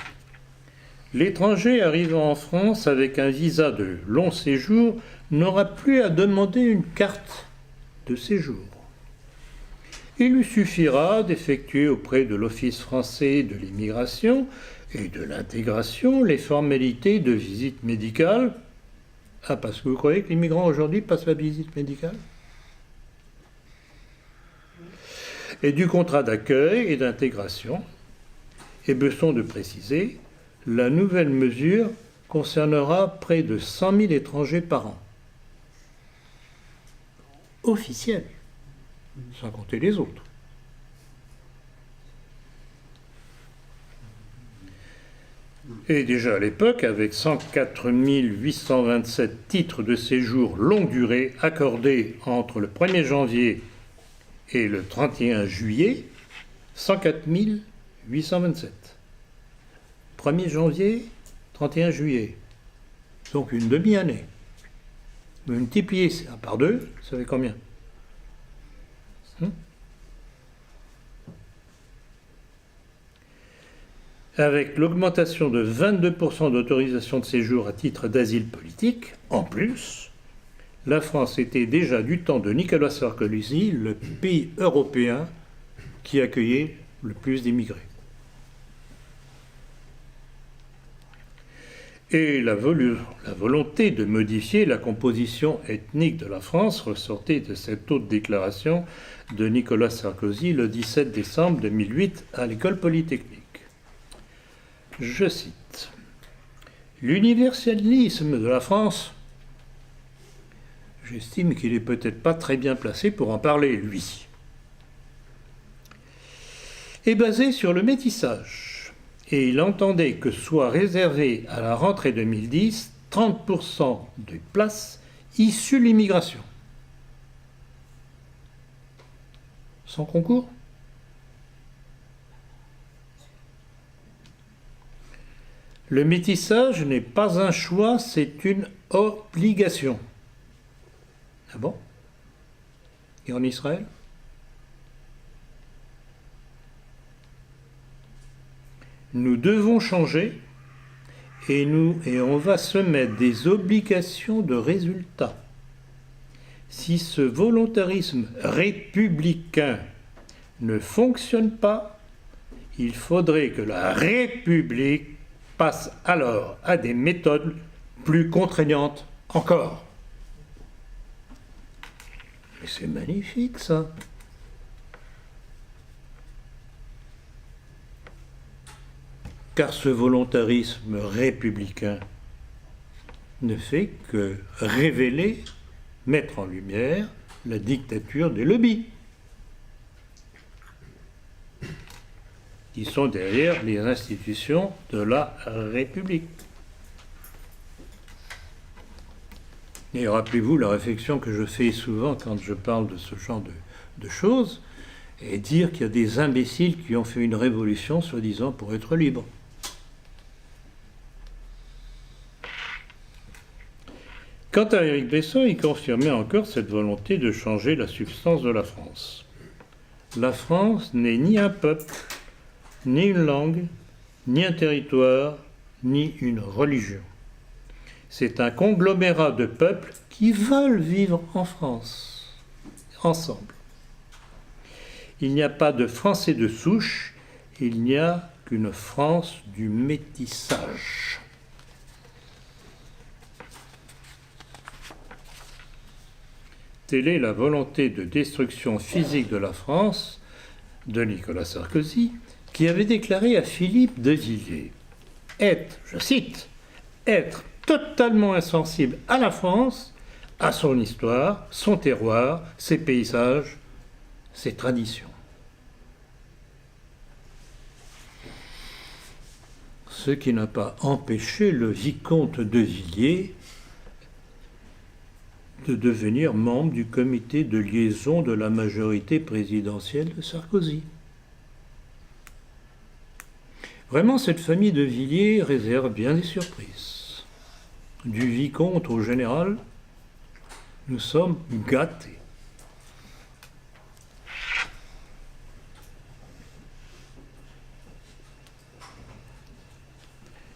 L'étranger arrivant en France avec un visa de long séjour n'aura plus à demander une carte de séjour. Il lui suffira d'effectuer auprès de l'Office français de l'immigration et de l'intégration les formalités de visite médicale. Ah, parce que vous croyez que les migrants aujourd'hui passent la visite médicale ? Et du contrat d'accueil et d'intégration. Et Besson de préciser, la nouvelle mesure concernera près de 100 000 étrangers par an. Officiels, sans compter les autres. Et déjà à l'époque, avec 104 827 titres de séjour longue durée accordés entre le 1er janvier et le 31 juillet, 104 827. 1er janvier, 31 juillet. Donc une demi-année. Multipliez ça par 2, ça fait combien ? Avec l'augmentation de 22% d'autorisation de séjour à titre d'asile politique, en plus, la France était déjà du temps de Nicolas Sarkozy le pays européen qui accueillait le plus d'immigrés. Et la volonté de modifier la composition ethnique de la France ressortait de cette haute déclaration de Nicolas Sarkozy le 17 décembre 2008 à l'École polytechnique. Je cite. « L'universalisme de la France, j'estime qu'il n'est peut-être pas très bien placé pour en parler, lui, est basé sur le métissage. Et il entendait que soit réservé à la rentrée 2010 30% des places issues de l'immigration. Sans concours ? Le métissage n'est pas un choix, c'est une obligation. Ah bon? Et en Israël? Nous devons changer et on va se mettre des obligations de résultat. Si ce volontarisme républicain ne fonctionne pas, il faudrait que la République passe alors à des méthodes plus contraignantes encore. Mais c'est magnifique ça. Car ce volontarisme républicain ne fait que révéler, mettre en lumière la dictature des lobbies qui sont derrière les institutions de la République. Et rappelez-vous la réflexion que je fais souvent quand je parle de ce genre de choses, et dire qu'il y a des imbéciles qui ont fait une révolution soi-disant pour être libres. Quant à Éric Besson, il confirmait encore cette volonté de changer la substance de la France. La France n'est ni un peuple, ni une langue, ni un territoire, ni une religion. C'est un conglomérat de peuples qui veulent vivre en France, ensemble. Il n'y a pas de Français de souche, il n'y a qu'une France du métissage. Telle est la volonté de destruction physique de la France de Nicolas Sarkozy, qui avait déclaré à Philippe de Villiers être, je cite, être totalement insensible à la France, à son histoire, son terroir, ses paysages, ses traditions. Ce qui n'a pas empêché le vicomte de Villiers de devenir membre du comité de liaison de la majorité présidentielle de Sarkozy. Vraiment, cette famille de Villiers réserve bien des surprises. Du vicomte au général, nous sommes gâtés.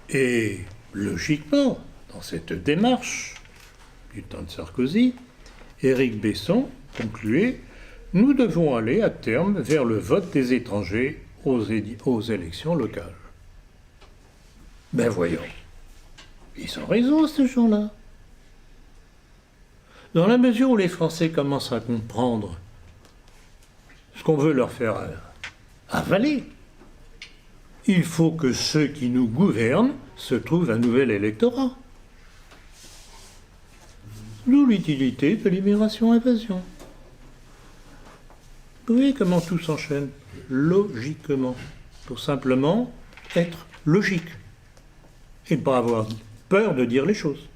Et logiquement, dans cette démarche du temps de Sarkozy, Éric Besson concluait « Nous devons aller à terme vers le vote des étrangers aux élections locales. » Ben voyons, ils ont raison ces gens-là. Dans la mesure où les Français commencent à comprendre ce qu'on veut leur faire avaler, il faut que ceux qui nous gouvernent se trouvent un nouvel électorat. D'où l'utilité de l'immigration-invasion. Vous voyez comment tout s'enchaîne logiquement, pour simplement être logique et ne pas avoir peur de dire les choses.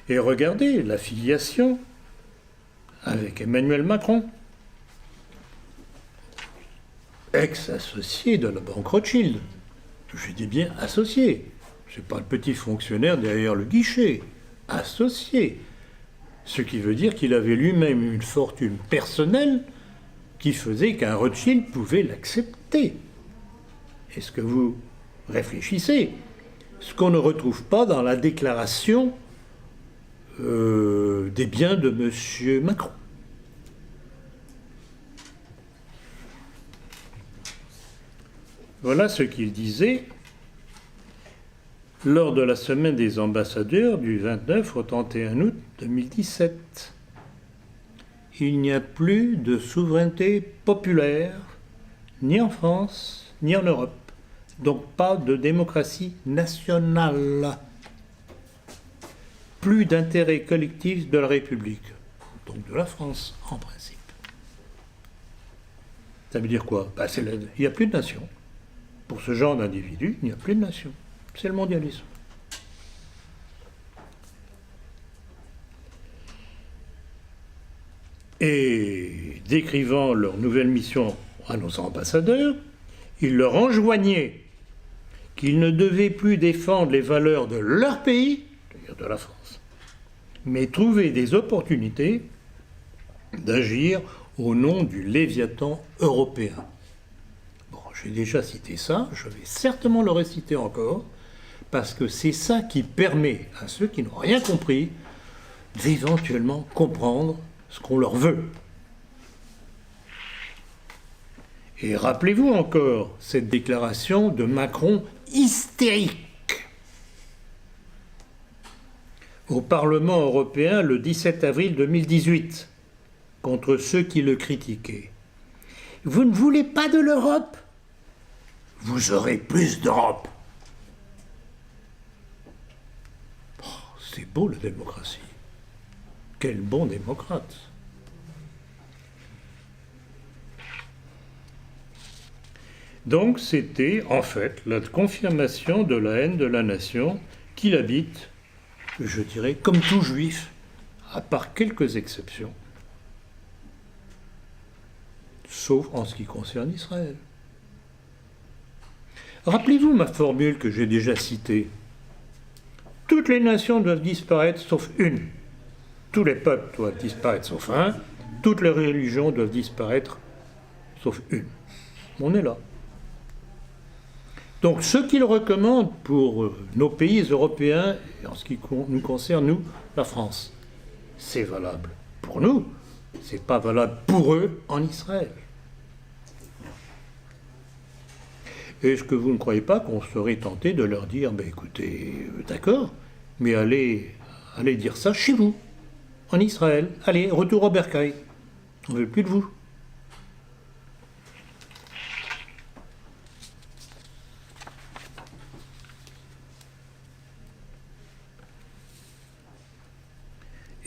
Et regardez la filiation avec Emmanuel Macron, ex-associé de la banque Rothschild. Je dis bien associé. Ce n'est pas le petit fonctionnaire derrière le guichet. Associé. Ce qui veut dire qu'il avait lui-même une fortune personnelle qui faisait qu'un Rothschild pouvait l'accepter. Est-ce que vous réfléchissez? Ce qu'on ne retrouve pas dans la déclaration des biens de M. Macron. Voilà ce qu'il disait lors de la semaine des ambassadeurs du 29 au 31 août 2017. Il n'y a plus de souveraineté populaire, ni en France, ni en Europe. Donc pas de démocratie nationale. Plus d'intérêt collectif de la République, donc de la France en principe. Ça veut dire quoi? Il n'y a plus de nation. Pour ce genre d'individus, il n'y a plus de nation. C'est le mondialisme. Et décrivant leur nouvelle mission à nos ambassadeurs, il leur enjoignait qu'ils ne devaient plus défendre les valeurs de leur pays, c'est-à-dire de la France, mais trouver des opportunités d'agir au nom du Léviathan européen. Bon, j'ai déjà cité ça, je vais certainement le réciter encore, parce que c'est ça qui permet à ceux qui n'ont rien compris d'éventuellement comprendre ce qu'on leur veut. Et rappelez-vous encore cette déclaration de Macron hystérique au Parlement européen le 17 avril 2018 contre ceux qui le critiquaient. Vous ne voulez pas de l'Europe? Vous aurez plus d'Europe. Oh, c'est beau la démocratie. Quel bon démocrate. Donc c'était en fait la confirmation de la haine de la nation qui l'habite, je dirais, comme tout juif, à part quelques exceptions, sauf en ce qui concerne Israël. Rappelez-vous ma formule que j'ai déjà citée. Toutes les nations doivent disparaître sauf une. Tous les peuples doivent disparaître sauf un. Toutes les religions doivent disparaître sauf une. On est là. Donc ce qu'il recommande pour nos pays européens, et en ce qui nous concerne, nous, la France, c'est valable pour nous, c'est pas valable pour eux en Israël. Est-ce que vous ne croyez pas qu'on serait tenté de leur dire, ben écoutez, d'accord, mais allez dire ça chez vous, en Israël, allez, retour au bercail, on ne veut plus de vous.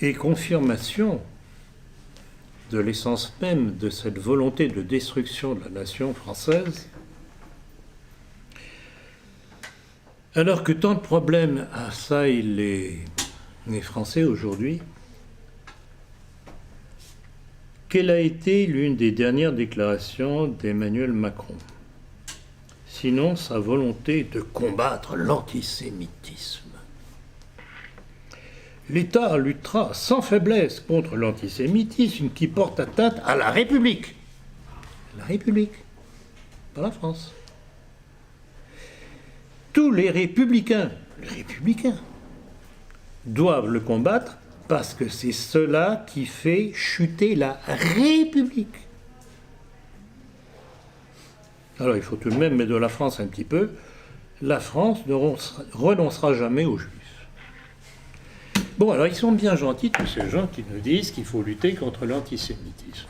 Et confirmation de l'essence même de cette volonté de destruction de la nation française, alors que tant de problèmes assaillent les Français aujourd'hui, quelle a été l'une des dernières déclarations d'Emmanuel Macron? Sinon sa volonté de combattre l'antisémitisme. L'État luttera sans faiblesse contre l'antisémitisme qui porte atteinte à la République. La République, pas la France. Tous les républicains doivent le combattre parce que c'est cela qui fait chuter la République. Alors il faut tout de même mettre de la France un petit peu. La France ne renoncera jamais aux Juifs. Bon, alors ils sont bien gentils, tous ces gens qui nous disent qu'il faut lutter contre l'antisémitisme.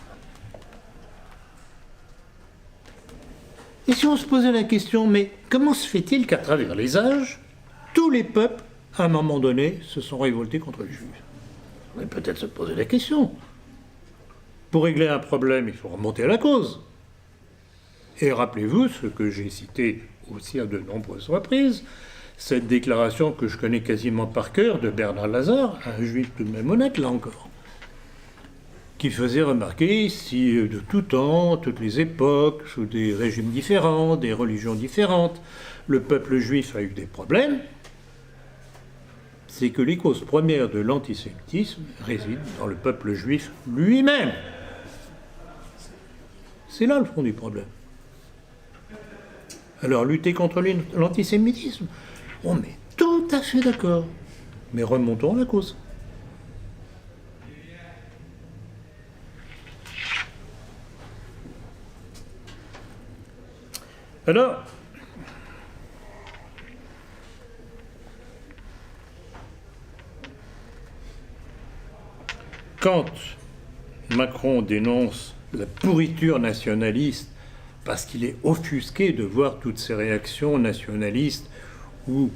Et si on se posait la question, mais comment se fait-il qu'à travers les âges, tous les peuples, à un moment donné, se sont révoltés contre les Juifs? On pourrait peut-être se poser la question. Pour régler un problème, il faut remonter à la cause. Et rappelez-vous ce que j'ai cité aussi à de nombreuses reprises, cette déclaration que je connais quasiment par cœur de Bernard Lazare, un juif tout de même honnête, là encore, qui faisait remarquer si de tout temps, toutes les époques, sous des régimes différents, des religions différentes, le peuple juif a eu des problèmes, c'est que les causes premières de l'antisémitisme résident dans le peuple juif lui-même. C'est là le fond du problème. Alors lutter contre l'antisémitisme, on est tout à fait d'accord. Mais remontons à la cause. Alors, quand Macron dénonce la pourriture nationaliste parce qu'il est offusqué de voir toutes ces réactions nationalistes ou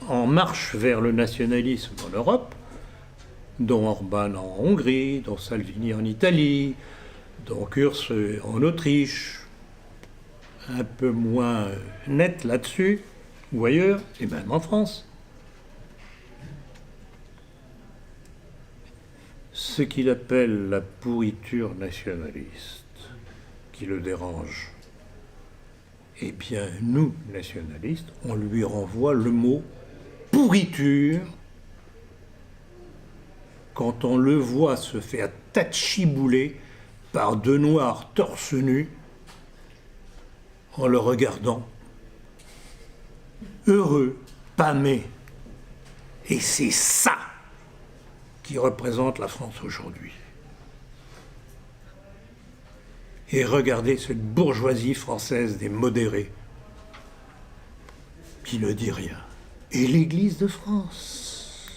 en marche vers le nationalisme en Europe, dont Orban en Hongrie, dont Salvini en Italie, dont Kurz en Autriche, un peu moins net là-dessus, ou ailleurs, et même en France. Ce qu'il appelle la pourriture nationaliste, qui le dérange. Eh bien, nous, nationalistes, on lui renvoie le mot pourriture quand on le voit se faire tachibouler par deux noirs torse nu en le regardant, heureux, pâmé. Et c'est ça qui représente la France aujourd'hui. Et regardez cette bourgeoisie française des modérés qui ne dit rien. Et l'Église de France.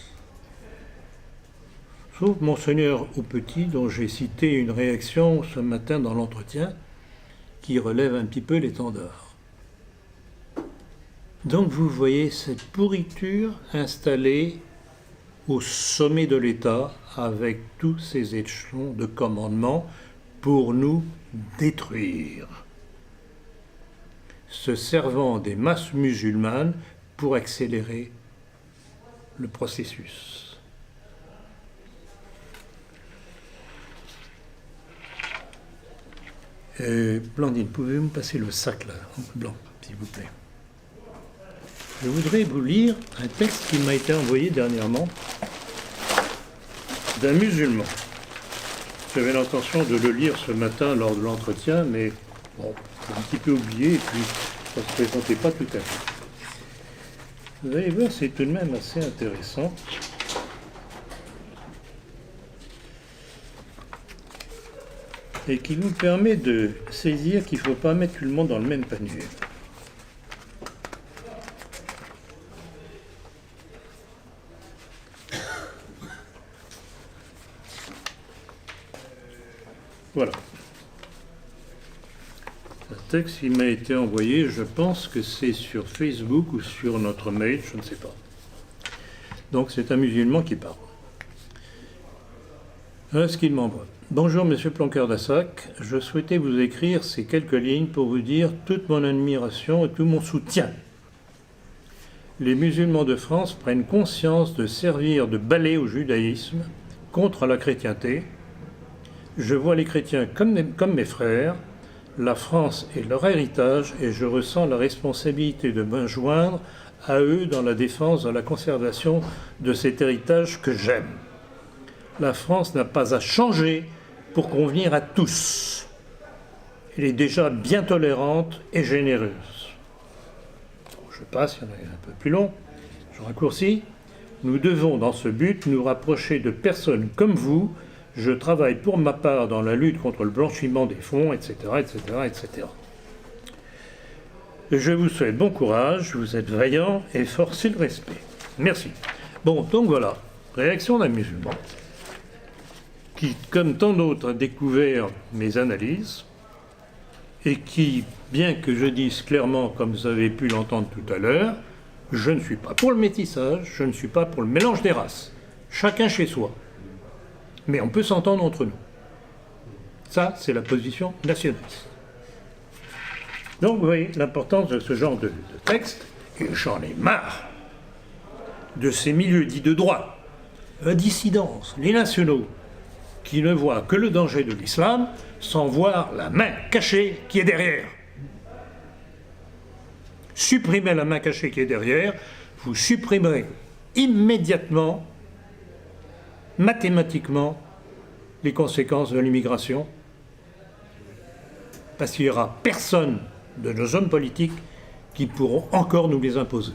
Sauf Monseigneur Aupetit, dont j'ai cité une réaction ce matin dans l'entretien, qui relève un petit peu l'étendard. Donc vous voyez cette pourriture installée au sommet de l'État avec tous ces échelons de commandement pour nous détruire, se servant des masses musulmanes pour accélérer le processus. Blandine, pouvez-vous me passer le sac là, en blanc, s'il vous plaît? Je voudrais vous lire un texte qui m'a été envoyé dernièrement d'un musulman. J'avais l'intention de le lire ce matin lors de l'entretien, mais bon, j'ai un petit peu oublié et puis ça ne se présentait pas tout à fait. Vous allez voir, c'est tout de même assez intéressant. Et qui nous permet de saisir qu'il ne faut pas mettre tout le monde dans le même panier. Voilà. Un texte qui m'a été envoyé, je pense que c'est sur Facebook ou sur notre mail, je ne sais pas. Donc c'est un musulman qui parle. Voilà ce qu'il m'envoie. Bonjour Monsieur Planqueur-Dassac, je souhaitais vous écrire ces quelques lignes pour vous dire toute mon admiration et tout mon soutien. Les musulmans de France prennent conscience de servir de balai au judaïsme contre la chrétienté. Je vois les chrétiens comme mes frères, la France est leur héritage et je ressens la responsabilité de me joindre à eux dans la défense, dans la conservation de cet héritage que j'aime. La France n'a pas à changer pour convenir à tous. Elle est déjà bien tolérante et généreuse. Je passe, il y en a un peu plus long, je raccourcis. Nous devons, dans ce but, nous rapprocher de personnes comme vous. Je travaille pour ma part dans la lutte contre le blanchiment des fonds, etc., etc., etc. Je vous souhaite bon courage, vous êtes vaillant et forcez le respect. Merci. Bon, donc voilà, réaction d'un musulman qui, comme tant d'autres, a découvert mes analyses et qui, bien que je dise clairement, comme vous avez pu l'entendre tout à l'heure, je ne suis pas pour le métissage, je ne suis pas pour le mélange des races. Chacun chez soi. Mais on peut s'entendre entre nous. Ça, c'est la position nationaliste. Donc, vous voyez l'importance de ce genre de texte, et j'en ai marre de ces milieux dits de droite, la dissidence, les nationaux, qui ne voient que le danger de l'islam sans voir la main cachée qui est derrière. Supprimez la main cachée qui est derrière, vous supprimerez immédiatement, mathématiquement, les conséquences de l'immigration, parce qu'il n'y aura personne de nos hommes politiques qui pourront encore nous les imposer.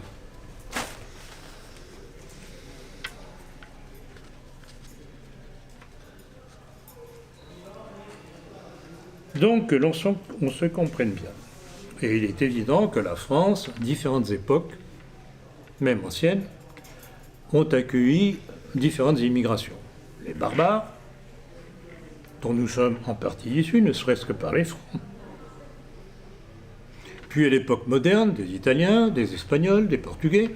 Donc, que l'on se comprenne bien. Et il est évident que la France, à différentes époques, même anciennes, ont accueilli différentes immigrations. Les barbares, dont nous sommes en partie issus, ne serait-ce que par les Francs. Puis à l'époque moderne, des Italiens, des Espagnols, des Portugais.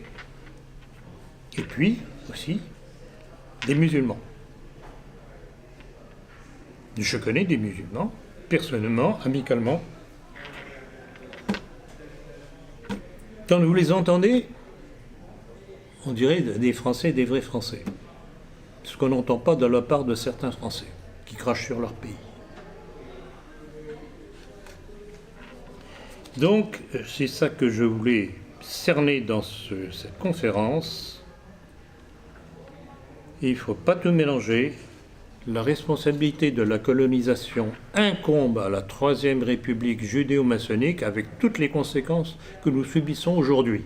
Et puis aussi des musulmans. Je connais des musulmans, personnellement, amicalement. Quand vous les entendez, on dirait des Français, des vrais Français. Ce qu'on n'entend pas de la part de certains Français qui crachent sur leur pays. Donc, c'est ça que je voulais cerner dans cette conférence. Il ne faut pas tout mélanger. La responsabilité de la colonisation incombe à la Troisième République judéo-maçonnique avec toutes les conséquences que nous subissons aujourd'hui.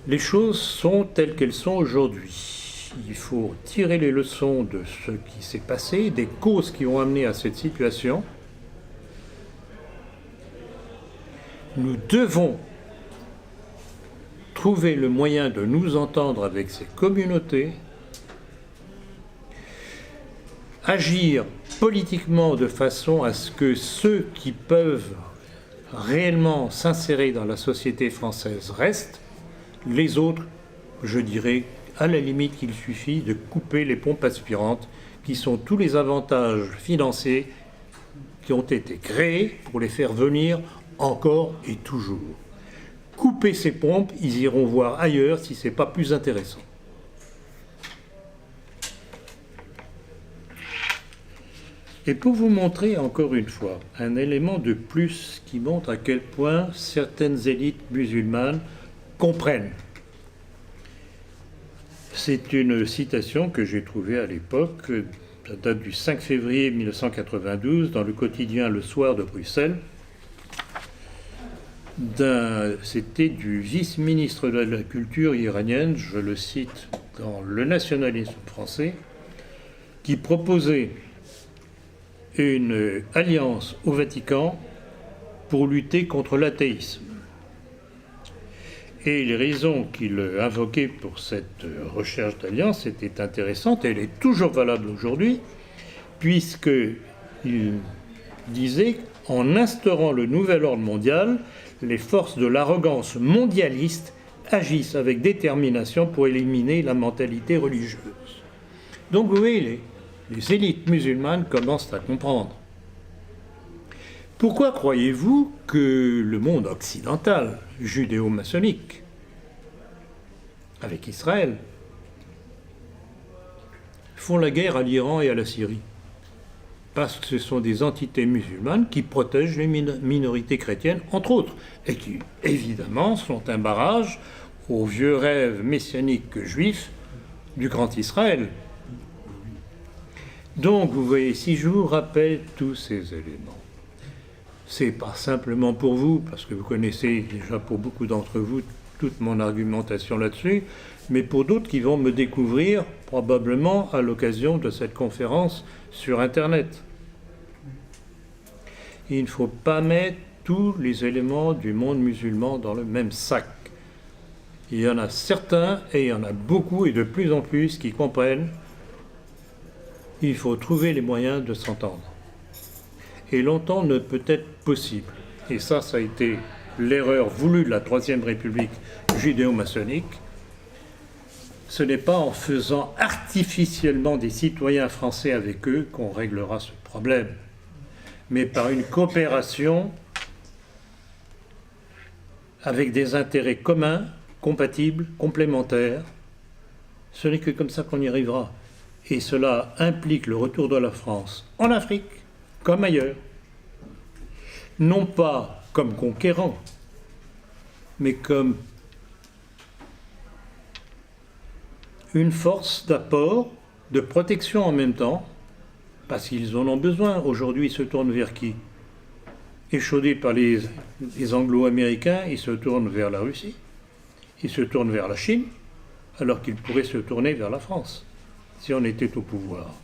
Les choses sont telles qu'elles sont aujourd'hui. Il faut tirer les leçons de ce qui s'est passé, des causes qui ont amené à cette situation. Nous devons trouver le moyen de nous entendre avec ces communautés, agir politiquement de façon à ce que ceux qui peuvent réellement s'insérer dans la société française restent. Les autres, je dirais, à la limite qu'il suffit de couper les pompes aspirantes, qui sont tous les avantages financiers qui ont été créés pour les faire venir encore et toujours. Couper ces pompes, ils iront voir ailleurs si ce n'est pas plus intéressant. Et pour vous montrer encore une fois un élément de plus qui montre à quel point certaines élites musulmanes comprennent. C'est une citation que j'ai trouvée à l'époque, ça date du 5 février 1992, dans le quotidien Le Soir de Bruxelles. C'était du vice-ministre de la Culture iranienne, je le cite dans Le Nationalisme français, qui proposait une alliance au Vatican pour lutter contre l'athéisme. Et les raisons qu'il invoquait pour cette recherche d'alliance étaient intéressantes, et elle est toujours valable aujourd'hui, puisqu'il disait qu'en instaurant le nouvel ordre mondial, les forces de l'arrogance mondialiste agissent avec détermination pour éliminer la mentalité religieuse. Donc vous voyez, les élites musulmanes commencent à comprendre. Pourquoi croyez-vous que le monde occidental, judéo-maçonnique, avec Israël, font la guerre à l'Iran et à la Syrie? Parce que ce sont des entités musulmanes qui protègent les minorités chrétiennes, entre autres, et qui, évidemment, sont un barrage aux vieux rêves messianiques juifs du grand Israël. Donc, vous voyez, si je vous rappelle tous ces éléments, c'est pas simplement pour vous, parce que vous connaissez déjà pour beaucoup d'entre vous toute mon argumentation là-dessus, mais pour d'autres qui vont me découvrir probablement à l'occasion de cette conférence sur Internet. Il ne faut pas mettre tous les éléments du monde musulman dans le même sac. Il y en a certains, et il y en a beaucoup, et de plus en plus, qui comprennent qu'il faut trouver les moyens de s'entendre. Et longtemps ne peut être possible. Et ça a été l'erreur voulue de la Troisième République judéo-maçonnique. Ce n'est pas en faisant artificiellement des citoyens français avec eux qu'on réglera ce problème, mais par une coopération avec des intérêts communs, compatibles, complémentaires. Ce n'est que comme ça qu'on y arrivera. Et cela implique le retour de la France en Afrique, comme ailleurs. Non pas comme conquérant, mais comme une force d'apport, de protection en même temps, parce qu'ils en ont besoin. Aujourd'hui, ils se tournent vers qui? Échaudés par les Anglo-Américains, ils se tournent vers la Russie, ils se tournent vers la Chine, alors qu'ils pourraient se tourner vers la France, si on était au pouvoir.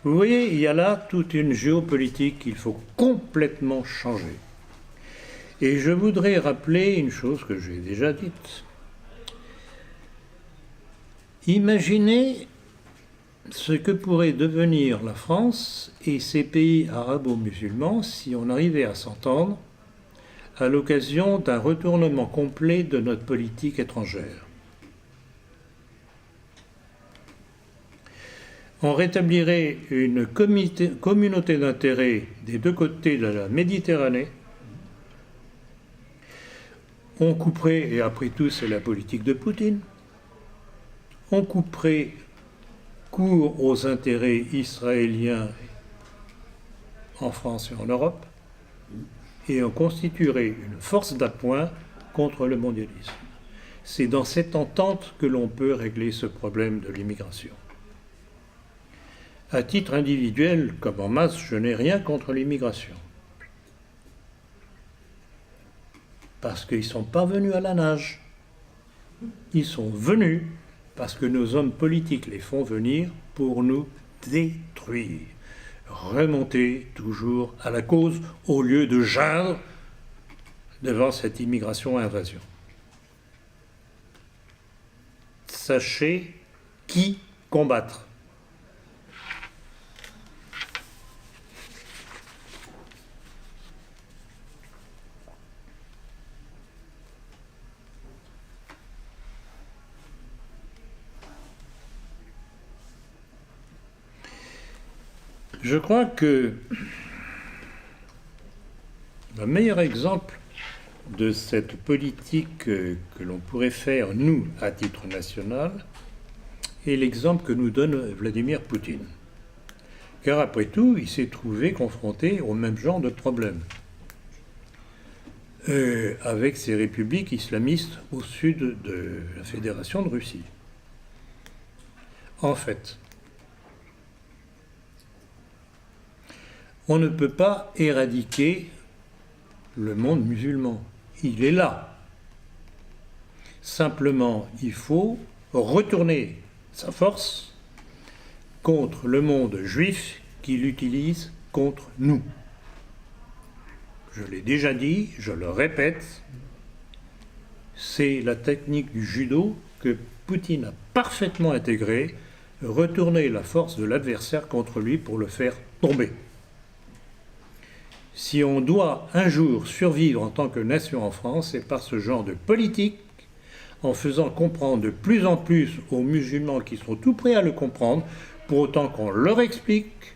Vous voyez, il y a là toute une géopolitique qu'il faut complètement changer. Et je voudrais rappeler une chose que j'ai déjà dite. Imaginez ce que pourrait devenir la France et ces pays arabo-musulmans si on arrivait à s'entendre à l'occasion d'un retournement complet de notre politique étrangère. On rétablirait une communauté d'intérêt des deux côtés de la Méditerranée. On couperait, et après tout c'est la politique de Poutine, on couperait court aux intérêts israéliens en France et en Europe, et on constituerait une force d'appoint contre le mondialisme. C'est dans cette entente que l'on peut régler ce problème de l'immigration. À titre individuel, comme en masse, je n'ai rien contre l'immigration. Parce qu'ils ne sont pas venus à la nage. Ils sont venus parce que nos hommes politiques les font venir pour nous détruire. Remonter toujours à la cause au lieu de geindre devant cette immigration-invasion. Sachez qui combattre. Je crois que le meilleur exemple de cette politique que l'on pourrait faire, nous, à titre national, est l'exemple que nous donne Vladimir Poutine. Car après tout, il s'est trouvé confronté au même genre de problème, avec ces républiques islamistes au sud de la Fédération de Russie. En fait, on ne peut pas éradiquer le monde musulman. Il est là. Simplement, il faut retourner sa force contre le monde juif qui l'utilise contre nous. Je l'ai déjà dit, je le répète, c'est la technique du judo que Poutine a parfaitement intégrée, retourner la force de l'adversaire contre lui pour le faire tomber. Si on doit un jour survivre en tant que nation en France, c'est par ce genre de politique, en faisant comprendre de plus en plus aux musulmans qui sont tout prêts à le comprendre, pour autant qu'on leur explique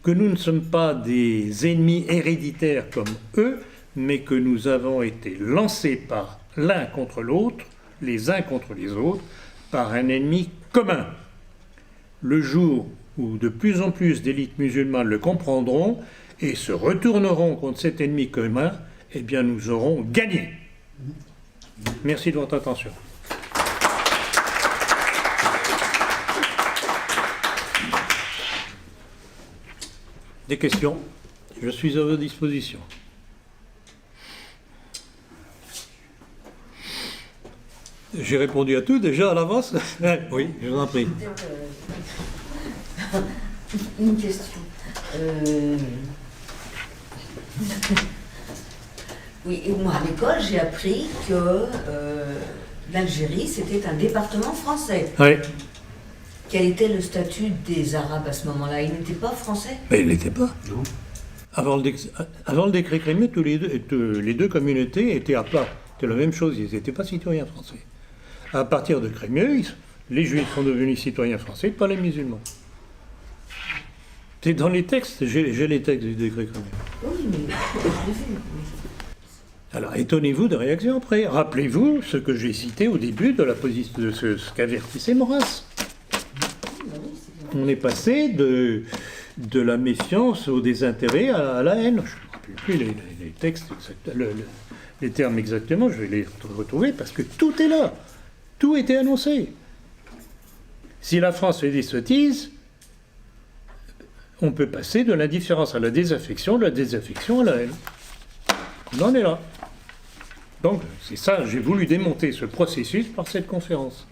que nous ne sommes pas des ennemis héréditaires comme eux, mais que nous avons été lancés par l'un contre l'autre, les uns contre les autres, par un ennemi commun. Le jour où de plus en plus d'élites musulmanes le comprendront, et se retourneront contre cet ennemi commun, eh bien nous aurons gagné. Merci de votre attention. Des questions? Je suis à votre disposition. J'ai répondu à tout déjà à l'avance? Oui, je vous en prie. Une question. Oui, et moi à l'école, j'ai appris que l'Algérie, c'était un département français. Oui. Quel était le statut des Arabes à ce moment-là? Ils n'étaient pas français? Mais ils ne l'étaient pas. Non. Avant le décret Crémieux, les deux communautés étaient à plat. C'était la même chose, ils n'étaient pas citoyens français. À partir de Crémieux, les Juifs sont devenus citoyens français, pas les musulmans. C'est dans les textes, j'ai les textes du décret Crémieux. Oui, mais je l'ai vu. Alors, étonnez-vous de réactions après. Rappelez-vous ce que j'ai cité au début de la position de ce qu'avertissait Maurras. On est passé de la méfiance au désintérêt à la haine. Je ne rappelle plus les textes, les termes exactement, je vais les retrouver parce que tout est là. Tout était annoncé. Si la France fait des sottises, on peut passer de l'indifférence à la désaffection, de la désaffection à la haine. On en est là. Donc, c'est ça, j'ai voulu démonter ce processus par cette conférence.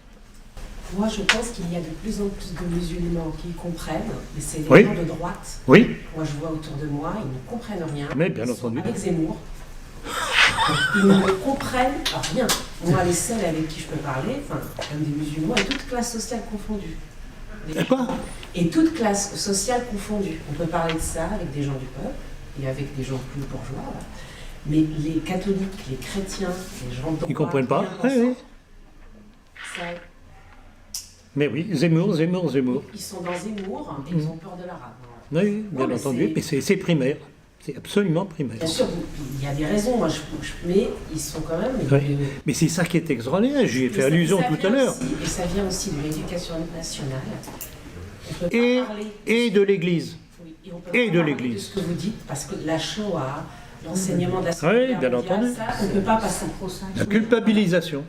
Moi, je pense qu'il y a de plus en plus de musulmans qui comprennent, mais c'est les Oui. gens de droite. Oui. Moi, je vois autour de moi, ils ne comprennent rien. Mais bien Ils sont entendu. avec Zemmour. Ils ne comprennent rien. Moi, les seuls avec qui je peux parler, enfin, même des musulmans, et toutes classes sociales confondues. Et quoi? Et toutes classes sociales confondues. On peut parler de ça avec des gens du peuple et avec des gens plus bourgeois. Là. Mais les catholiques, les chrétiens, les gens de droite... Ils ne comprennent pas? rien Oui, oui. Ça, Mais oui, Zemmour. ils sont dans Zemmour et ils ont peur de l'arabe. Voilà. Oui, bien mais entendu. Mais c'est primaire. C'est absolument primaire. Bien sûr, il y a des raisons, moi, mais ils sont quand même... Oui. Mais c'est ça qui est extraordinaire. J'y ai fait allusion tout à l'heure. Et ça vient aussi de l'éducation nationale. On peut pas Et parler... de l'Église. Oui. Et on peut et pas de parler l'Église. de ce que vous dites, parce que la Shoah, l'enseignement de la Oui, Seconde Guerre bien mondiale, entendu. ça, on ne peut pas passer. La culpabilisation.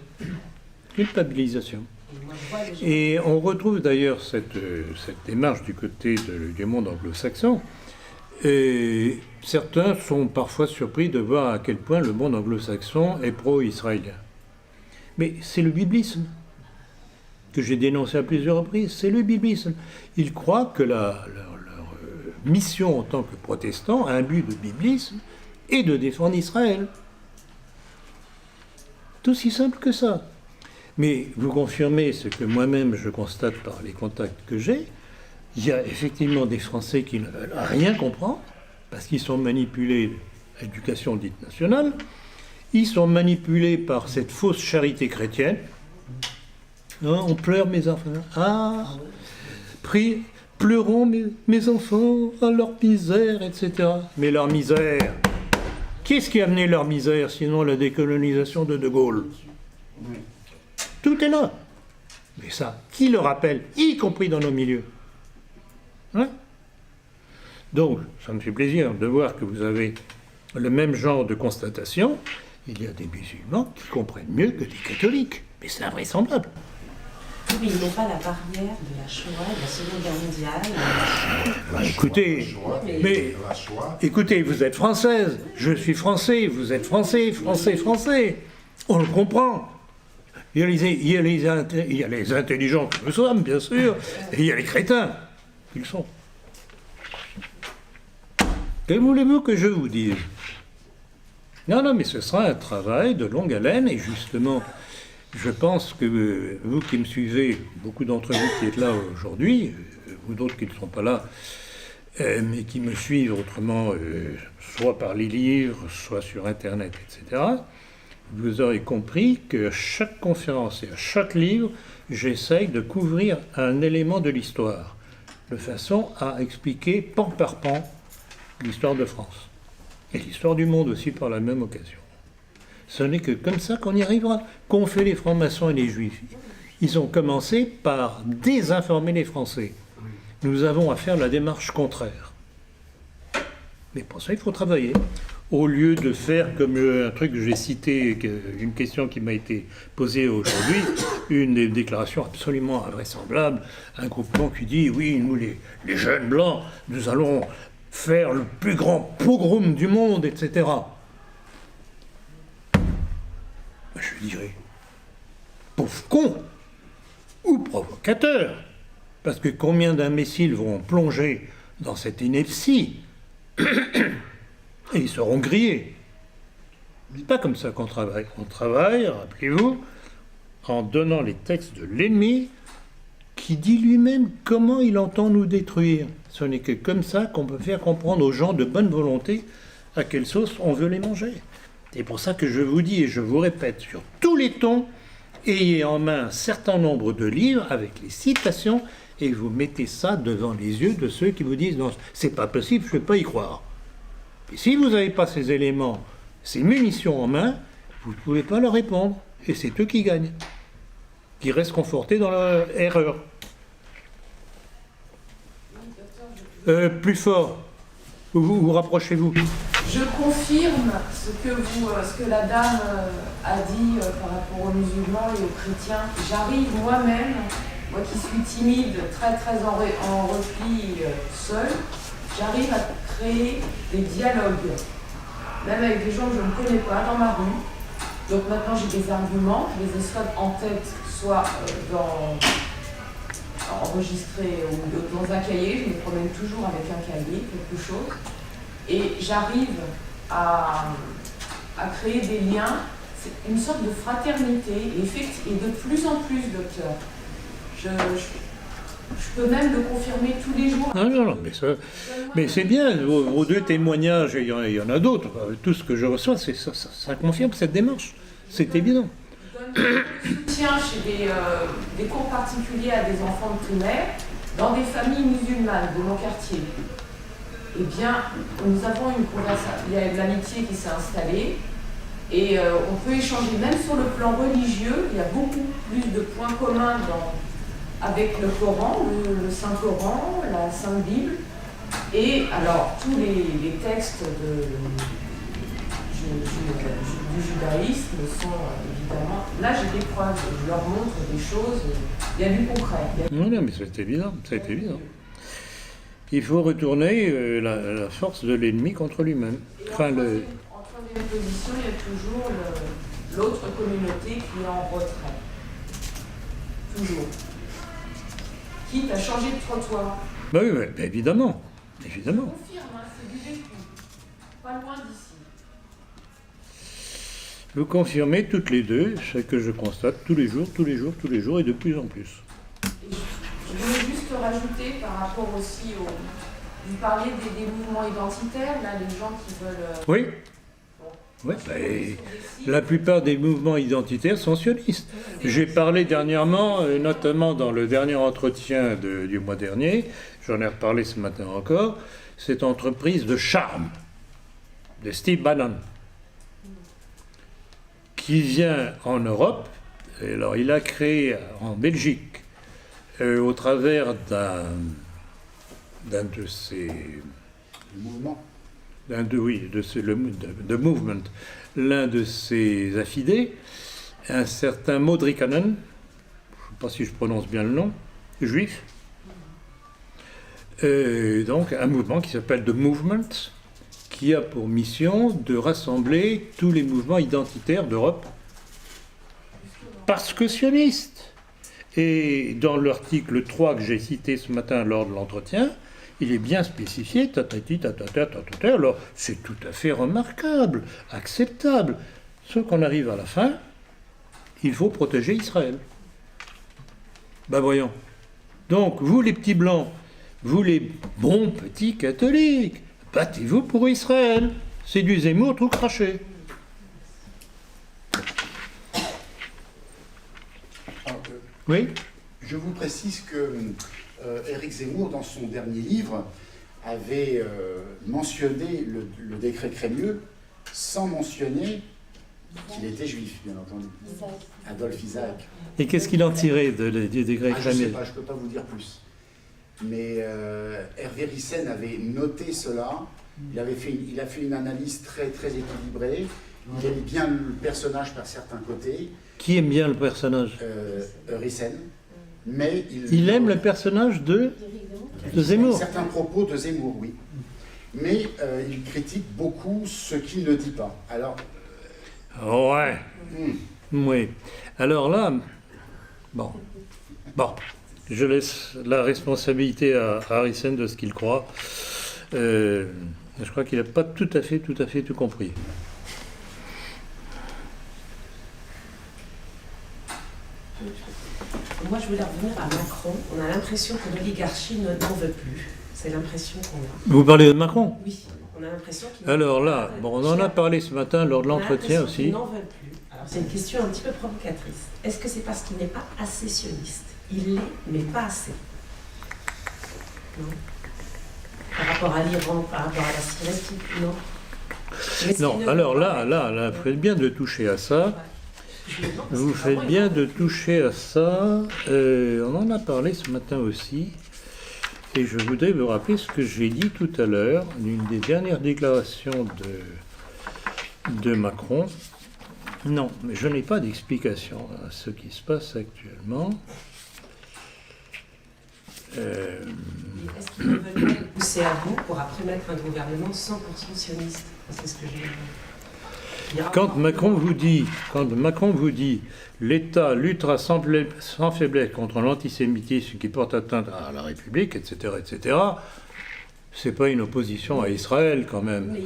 Culpabilisation. Et moi, je vois les gens- Et on retrouve d'ailleurs cette démarche du côté du monde anglo-saxon. Et certains sont parfois surpris de voir à quel point le monde anglo-saxon est pro-israélien. Mais c'est le biblisme que j'ai dénoncé à plusieurs reprises. C'est le biblisme. Ils croient que leur mission en tant que protestants, un but de biblisme, est de défendre Israël. Tout aussi simple que ça. Mais vous confirmez ce que moi-même je constate par les contacts que j'ai, il y a effectivement des Français qui ne veulent rien comprendre, parce qu'ils sont manipulés à l'éducation dite nationale, ils sont manipulés par cette fausse charité chrétienne. Hein, on pleure mes enfants. Ah, pleurons mes enfants à leur misère, etc. Mais leur misère, qu'est-ce qui a amené leur misère, sinon la décolonisation de Gaulle? Tout est là. Mais ça, qui le rappelle, y compris dans nos milieux? Hein? Donc, ça me fait plaisir de voir que vous avez le même genre de constatation. Il y a des musulmans qui comprennent mieux que des catholiques. Mais c'est invraisemblable. Oui, mais ils n'ont pas la barrière de la Shoah, de la Seconde Guerre mondiale. Écoutez, mais écoutez, vous êtes française, je suis français, vous êtes français, français. On le comprend. Il y a les intelligents que nous sommes, bien sûr, et il y a les crétins qu'ils sont. Que voulez-vous que je vous dise? Non, mais ce sera un travail de longue haleine, et justement, je pense que vous qui me suivez, beaucoup d'entre vous qui êtes là aujourd'hui, ou d'autres qui ne sont pas là, mais qui me suivent autrement, soit par les livres, soit sur Internet, etc., vous aurez compris qu'à chaque conférence et à chaque livre, j'essaye de couvrir un élément de l'histoire, de façon à expliquer pan par pan l'histoire de France. Et l'histoire du monde aussi par la même occasion. Ce n'est que comme ça qu'on y arrivera. Qu'ont fait les francs-maçons et les juifs? Ils ont commencé par désinformer les Français. Nous avons à faire la démarche contraire. Mais pour ça, il faut travailler. Au lieu de faire comme un truc que j'ai cité, une question qui m'a été posée aujourd'hui, une déclaration absolument invraisemblable, un groupement qui dit, oui, nous les jeunes blancs, nous allons faire le plus grand pogrom du monde, etc. Je dirais, pauvre con ou provocateur, parce que combien d'imbéciles vont plonger dans cette ineptie et ils seront grillés. C'est pas comme ça qu'on travaille. On travaille, rappelez-vous, en donnant les textes de l'ennemi qui dit lui-même comment il entend nous détruire. Ce n'est que comme ça qu'on peut faire comprendre aux gens de bonne volonté à quelle sauce on veut les manger. C'est pour ça que je vous dis et je vous répète sur tous les tons, ayez en main un certain nombre de livres avec les citations et vous mettez ça devant les yeux de ceux qui vous disent non, c'est pas possible, je ne peux pas y croire. Et si vous n'avez pas ces éléments, ces munitions en main, vous ne pouvez pas leur répondre. Et c'est eux qui gagnent, qui restent confortés dans leur erreur. Plus fort, vous rapprochez-vous. Je confirme ce que la dame a dit par rapport aux musulmans et aux chrétiens. J'arrive moi-même, moi qui suis timide, très en repli, seule, j'arrive à créer des dialogues, même avec des gens que je ne connais pas dans ma rue. Donc maintenant j'ai des arguments, je les ai soit en tête, soit enregistrés ou dans un cahier. Je me promène toujours avec un cahier, quelque chose. Et j'arrive à créer des liens. C'est une sorte de fraternité. Et de plus en plus, docteur, je peux même le confirmer tous les jours. Non, mais c'est bien, vos deux témoignages, il y en a d'autres. Tout ce que je reçois, ça confirme cette démarche. C'est évident. Je donne du soutien chez des cours particuliers à des enfants de primaire dans des familles musulmanes de mon quartier. Eh bien, nous avons une conversation, il y a de l'amitié qui s'est installée et on peut échanger même sur le plan religieux. Il y a beaucoup plus de points communs avec le Coran, le Saint-Coran, la Sainte Bible. Et alors, tous les textes du judaïsme sont évidemment... Là, j'ai des preuves, je leur montre des choses, il y a du concret. Non, mais c'est évident, c'est évident. Il faut retourner la force de l'ennemi contre lui-même. En troisième position, il y a toujours l'autre communauté qui est en retrait. Toujours. Quitte à changer de trottoir. Bah oui, bah, évidemment. Évidemment. Je confirme, hein, c'est du vécu. Pas loin d'ici. Vous confirmez toutes les deux ce que je constate tous les jours et de plus en plus. Et je voulais juste rajouter par rapport aussi au... Vous parliez des mouvements identitaires, là, les gens qui veulent... Oui. Ouais, bah, la plupart des mouvements identitaires sont sionistes. J'ai parlé dernièrement, notamment dans le dernier entretien du mois dernier, j'en ai reparlé ce matin encore, cette entreprise de charme de Steve Bannon, qui vient en Europe. Et alors, il a créé en Belgique, au travers d'un de ses mouvements. The Movement, l'un de ses affidés, un certain Modrikanen, je ne sais pas si je prononce bien le nom, juif, donc un mouvement qui s'appelle The Movement, qui a pour mission de rassembler tous les mouvements identitaires d'Europe, parce que sionistes. Et dans l'article 3 que j'ai cité ce matin lors de l'entretien, il est bien spécifié, alors c'est tout à fait remarquable, acceptable. Sauf qu'on arrive à la fin, il faut protéger Israël. Ben voyons. Donc, vous les petits blancs, vous les bons petits catholiques, battez-vous pour Israël. C'est du Zemmour tout craché. Alors, Oui. je vous précise que Éric Zemmour, dans son dernier livre, avait mentionné le décret Crémieux sans mentionner qu'il était juif, bien entendu. Adolphe Isaac. Et qu'est-ce qu'il en tirait du décret Je ne sais Crémieux? pas, je ne peux pas vous dire plus. Mais Hervé Ryssen avait noté cela. Il a fait une analyse très, très équilibrée. Il aime bien le personnage par certains côtés. Qui aime bien le personnage? Ryssen. Mais il aime le personnage de Zemmour. Certains propos de Zemmour, oui. Mais il critique beaucoup ce qu'il ne dit pas. Alors. Ouais. Oui. Alors là, bon, je laisse la responsabilité à Harrison de ce qu'il croit. Je crois qu'il n'a pas tout à fait tout compris. Moi, je voulais revenir à Macron. On a l'impression que l'oligarchie n'en veut plus. C'est l'impression qu'on a. Vous parlez de Macron? Oui, on a l'impression qu'il... Alors là, bon, on en a parlé ce matin lors de l'entretien aussi. Il n'en veut plus. Alors, c'est une question un petit peu provocatrice. Est-ce que c'est parce qu'il n'est pas assez sioniste? Il l'est, mais pas assez. Non. Par rapport à l'Iran, par rapport à la Syrie, non. Non, alors là, vous faites bien de toucher à ça. Vous faites bien de toucher à ça. On en a parlé ce matin aussi. Et je voudrais vous rappeler ce que j'ai dit tout à l'heure, d'une des dernières déclarations de Macron. Non, mais je n'ai pas d'explication à ce qui se passe actuellement. Est-ce qu'ils veulent pousser à bout pour après mettre un gouvernement 100% sioniste? C'est ce que j'ai dit. Quand Macron vous dit l'État luttera sans faiblesse contre l'antisémitisme qui porte atteinte à la République, etc., c'est pas une opposition à Israël quand même.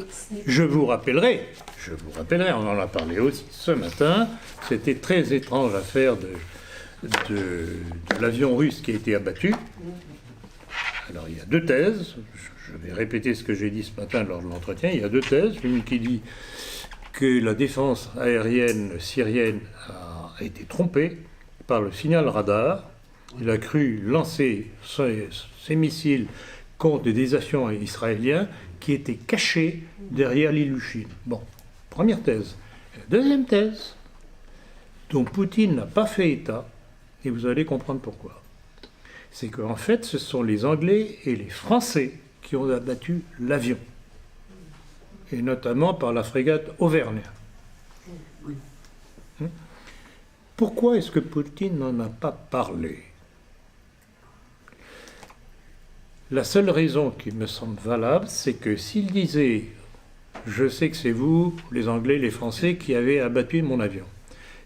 Je vous rappellerai, on en a parlé aussi ce matin, c'était très étrange l'affaire de l'avion russe qui a été abattu. Alors il y a deux thèses, je vais répéter ce que j'ai dit ce matin lors de l'entretien, il y a deux thèses, une qui dit que la défense aérienne syrienne a été trompée par le signal radar. Il a cru lancer ses missiles contre des avions israéliens qui étaient cachés derrière l'Ilyushin. Bon, première thèse. Deuxième thèse, dont Poutine n'a pas fait état, et vous allez comprendre pourquoi. C'est qu'en fait, ce sont les Anglais et les Français qui ont abattu l'avion, et notamment par la frégate Auvergne. Pourquoi est-ce que Poutine n'en a pas parlé? La seule raison qui me semble valable, c'est que s'il disait « Je sais que c'est vous, les Anglais, les Français, qui avez abattu mon avion »,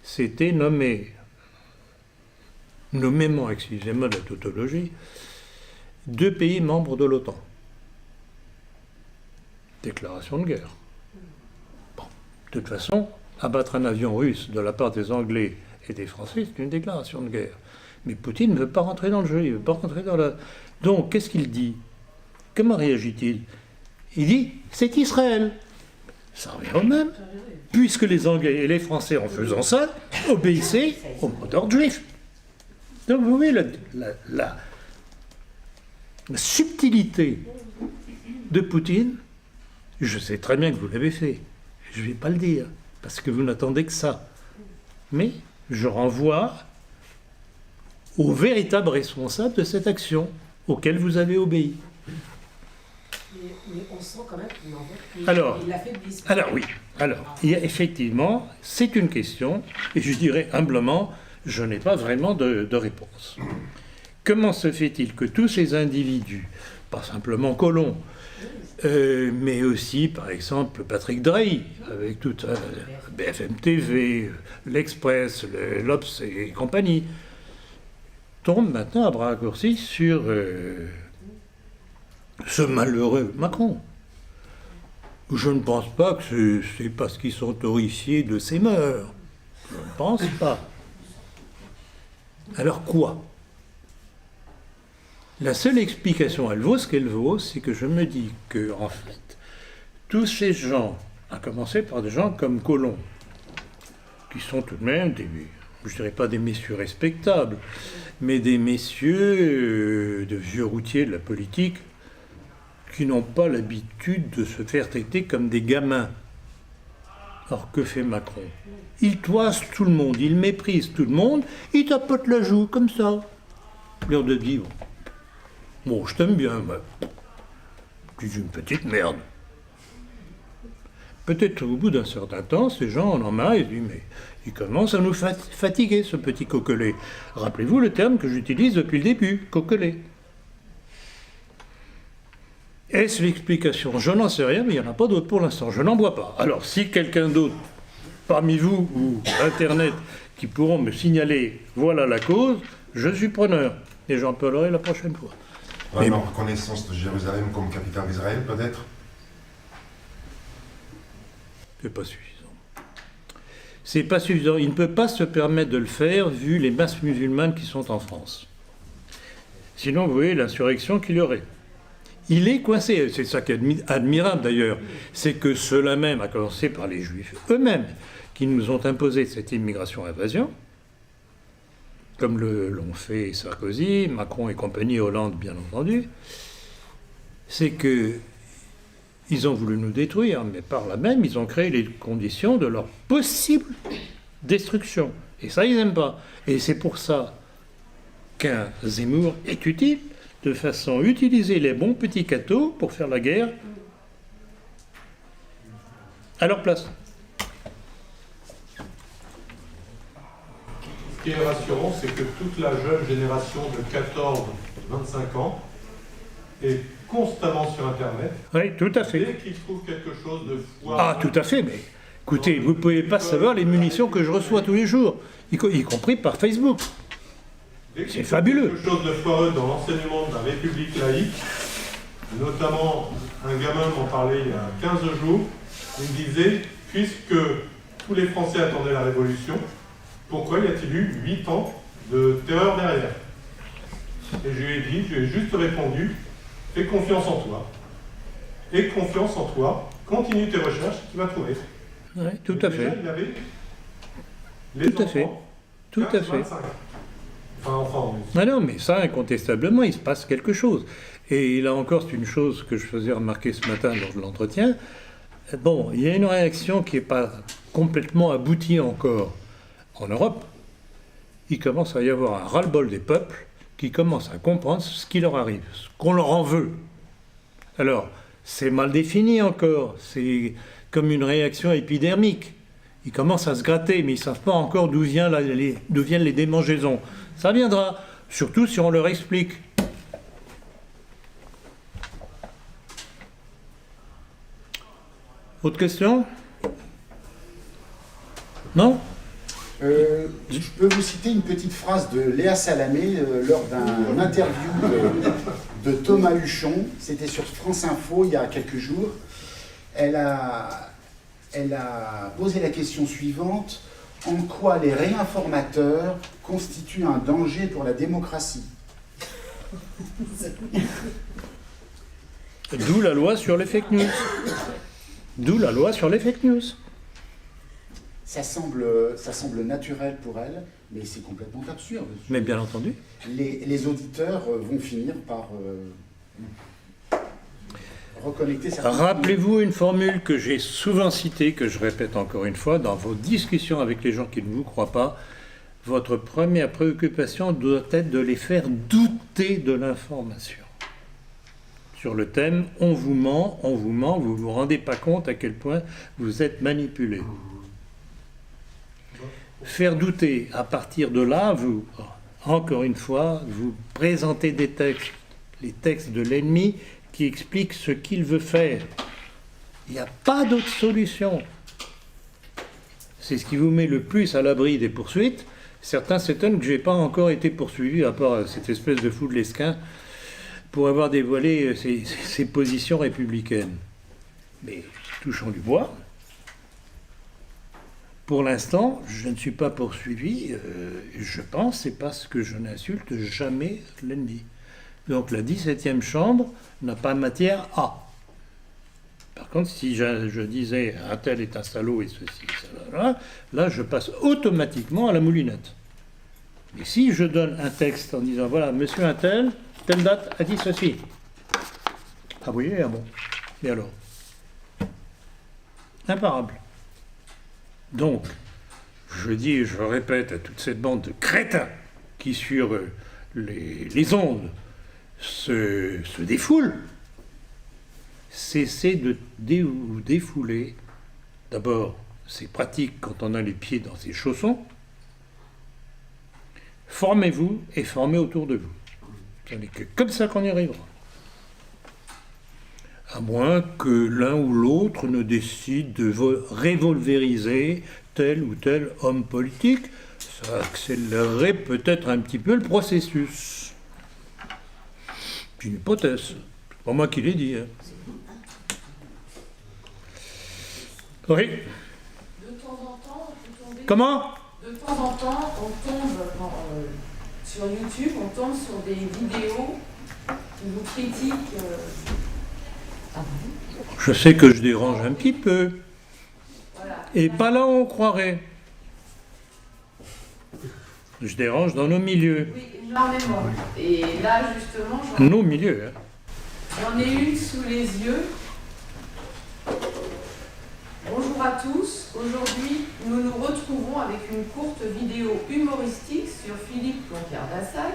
c'était nommément, excusez-moi de la tautologie, 2 pays membres de l'OTAN. Déclaration de guerre. Bon, de toute façon, abattre un avion russe de la part des Anglais et des Français, c'est une déclaration de guerre. Mais Poutine ne veut pas rentrer dans le jeu, il ne veut pas rentrer dans la... Donc, qu'est-ce qu'il dit? Comment réagit-il? Il dit, c'est Israël. Ça revient au même. Puisque les Anglais et les Français, en faisant ça, obéissaient au mot d'ordre juif. Donc, vous voyez la subtilité de Poutine. Je sais très bien que vous l'avez fait. Je ne vais pas le dire, parce que vous n'attendez que ça. Mais je renvoie au véritable responsable de cette action, auquel vous avez obéi. Mais on sent quand même qu'il en veut. Il l'a fait de discours. Alors oui, il y a effectivement, c'est une question, et je dirais humblement, je n'ai pas vraiment de réponse. Comment se fait-il que tous ces individus, pas simplement Colomb, mais aussi, par exemple, Patrick Drahi, avec toute BFM TV, l'Express, l'Obs et compagnie, tombent maintenant à bras raccourcis sur ce malheureux Macron. Je ne pense pas que c'est parce qu'ils sont horrifiés de ses mœurs. Je ne pense pas. Alors quoi? La seule explication, elle vaut ce qu'elle vaut, c'est que je me dis que, en fait, tous ces gens, à commencer par des gens comme Colomb, qui sont tout de même des, je ne dirais pas des messieurs respectables, mais des messieurs de vieux routiers de la politique, qui n'ont pas l'habitude de se faire traiter comme des gamins. Or, que fait Macron? Il toise tout le monde, il méprise tout le monde, il tapote la joue, comme ça. L'air de dire, bon, je t'aime bien, mais tu es une petite merde. Peut-être au bout d'un certain temps, ces gens en ont marre, ils disent, mais il commence à nous fatiguer, ce petit coquelet. Rappelez-vous le terme que j'utilise depuis le début, coquelet. Est-ce l'explication? Je n'en sais rien, mais il n'y en a pas d'autre pour l'instant. Je n'en vois pas. Alors, si quelqu'un d'autre, parmi vous ou Internet, qui pourront me signaler, voilà la cause, je suis preneur. Et j'en parlerai la prochaine fois. Vraiment, reconnaissance de Jérusalem comme capitale d'Israël, peut-être? C'est pas suffisant. C'est pas suffisant. Il ne peut pas se permettre de le faire vu les masses musulmanes qui sont en France. Sinon, vous voyez l'insurrection qu'il y aurait. Il est coincé, c'est ça qui est admirable d'ailleurs, c'est que ceux-là même, à commencer par les Juifs eux-mêmes, qui nous ont imposé cette immigration-invasion, comme l'ont fait Sarkozy, Macron et compagnie, Hollande bien entendu, c'est que ils ont voulu nous détruire, mais par là même, ils ont créé les conditions de leur possible destruction. Et ça, ils n'aiment pas. Et c'est pour ça qu'un Zemmour est utile, de façon à utiliser les bons petits cathos pour faire la guerre à leur place. Ce qui est rassurant, c'est que toute la jeune génération de 14-25 ans est constamment sur Internet. Oui, tout à fait. Dès qu'ils trouvent quelque chose de foireux... Ah, tout à fait, mais écoutez, vous ne pouvez pas savoir les munitions que je reçois tous les jours, y compris par Facebook. C'est fabuleux. Quelque chose de foireux dans l'enseignement de la République laïque, notamment un gamin m'en parlait il y a 15 jours, il me disait, puisque tous les Français attendaient la Révolution, pourquoi y a-t-il eu 8 ans de terreur derrière? Et je lui ai juste répondu, fais confiance en toi. Aie confiance en toi, continue tes recherches, tu vas trouver. Oui, tout à fait. Il avait les tout à fait. Tout à fait. Non, mais ça, incontestablement, il se passe quelque chose. Et là encore, c'est une chose que je faisais remarquer ce matin lors de l'entretien. Bon, il y a une réaction qui n'est pas complètement aboutie encore en Europe. Il commence à y avoir un ras-le-bol des peuples qui commencent à comprendre ce qui leur arrive, ce qu'on leur en veut. Alors, c'est mal défini encore, c'est comme une réaction épidermique. Ils commencent à se gratter, mais ils ne savent pas encore d'où viennent les démangeaisons. Ça viendra, surtout si on leur explique. Autre question? Non? Je peux vous citer une petite phrase de Léa Salamé lors d'un interview de Thomas Huchon. C'était sur France Info il y a quelques jours. Elle a posé la question suivante: en quoi les réinformateurs constituent un danger pour la démocratie? D'où la loi sur les fake news. D'où la loi sur les fake news. Ça semble naturel pour elle, mais c'est complètement absurde. Mais bien entendu. Les auditeurs vont finir par reconnecter certains... Rappelez-vous une formule que j'ai souvent citée, que je répète encore une fois, dans vos discussions avec les gens qui ne vous croient pas, votre première préoccupation doit être de les faire douter de l'information. Sur le thème « on vous ment », vous ne vous rendez pas compte à quel point vous êtes manipulé. Faire douter, à partir de là, vous, encore une fois, vous présentez des textes, les textes de l'ennemi qui expliquent ce qu'il veut faire. Il n'y a pas d'autre solution. C'est ce qui vous met le plus à l'abri des poursuites. Certains s'étonnent que je n'ai pas encore été poursuivi, à part cette espèce de fou de l'esquin, pour avoir dévoilé ses positions républicaines. Mais touchons du bois. Pour l'instant, je ne suis pas poursuivi, je pense, c'est parce que je n'insulte jamais l'ennemi. Donc la 17e chambre n'a pas matière à. Par contre, si je disais un tel est un salaud et ceci, ça, là, je passe automatiquement à la moulinette. Et si je donne un texte en disant, voilà, monsieur un tel, telle date a dit ceci. Ah oui, ah bon. Et alors? Imparable. Donc, je dis et je répète à toute cette bande de crétins qui, sur les ondes, se défoulent, cessez de vous défouler. D'abord, c'est pratique quand on a les pieds dans ses chaussons. Formez-vous et formez autour de vous. Ce n'est que comme ça qu'on y arrivera. À moins que l'un ou l'autre ne décide de revolvériser tel ou tel homme politique, ça accélérerait peut-être un petit peu le processus. C'est une hypothèse. C'est pas moi qui l'ai dit. Hein. Oui. De temps en temps, on peut tomber... Comment? De temps en temps, on tombe sur YouTube, on tombe sur des vidéos qui vous critiquent. Je sais que je dérange un petit peu. Voilà. Et pas là où on croirait. Je dérange dans nos milieux. Oui, énormément. Et là, justement, Nos milieux. Hein. j'en ai une sous les yeux. Bonjour à tous. Aujourd'hui, nous nous retrouvons avec une courte vidéo humoristique sur Philippe Ploncart-Dassac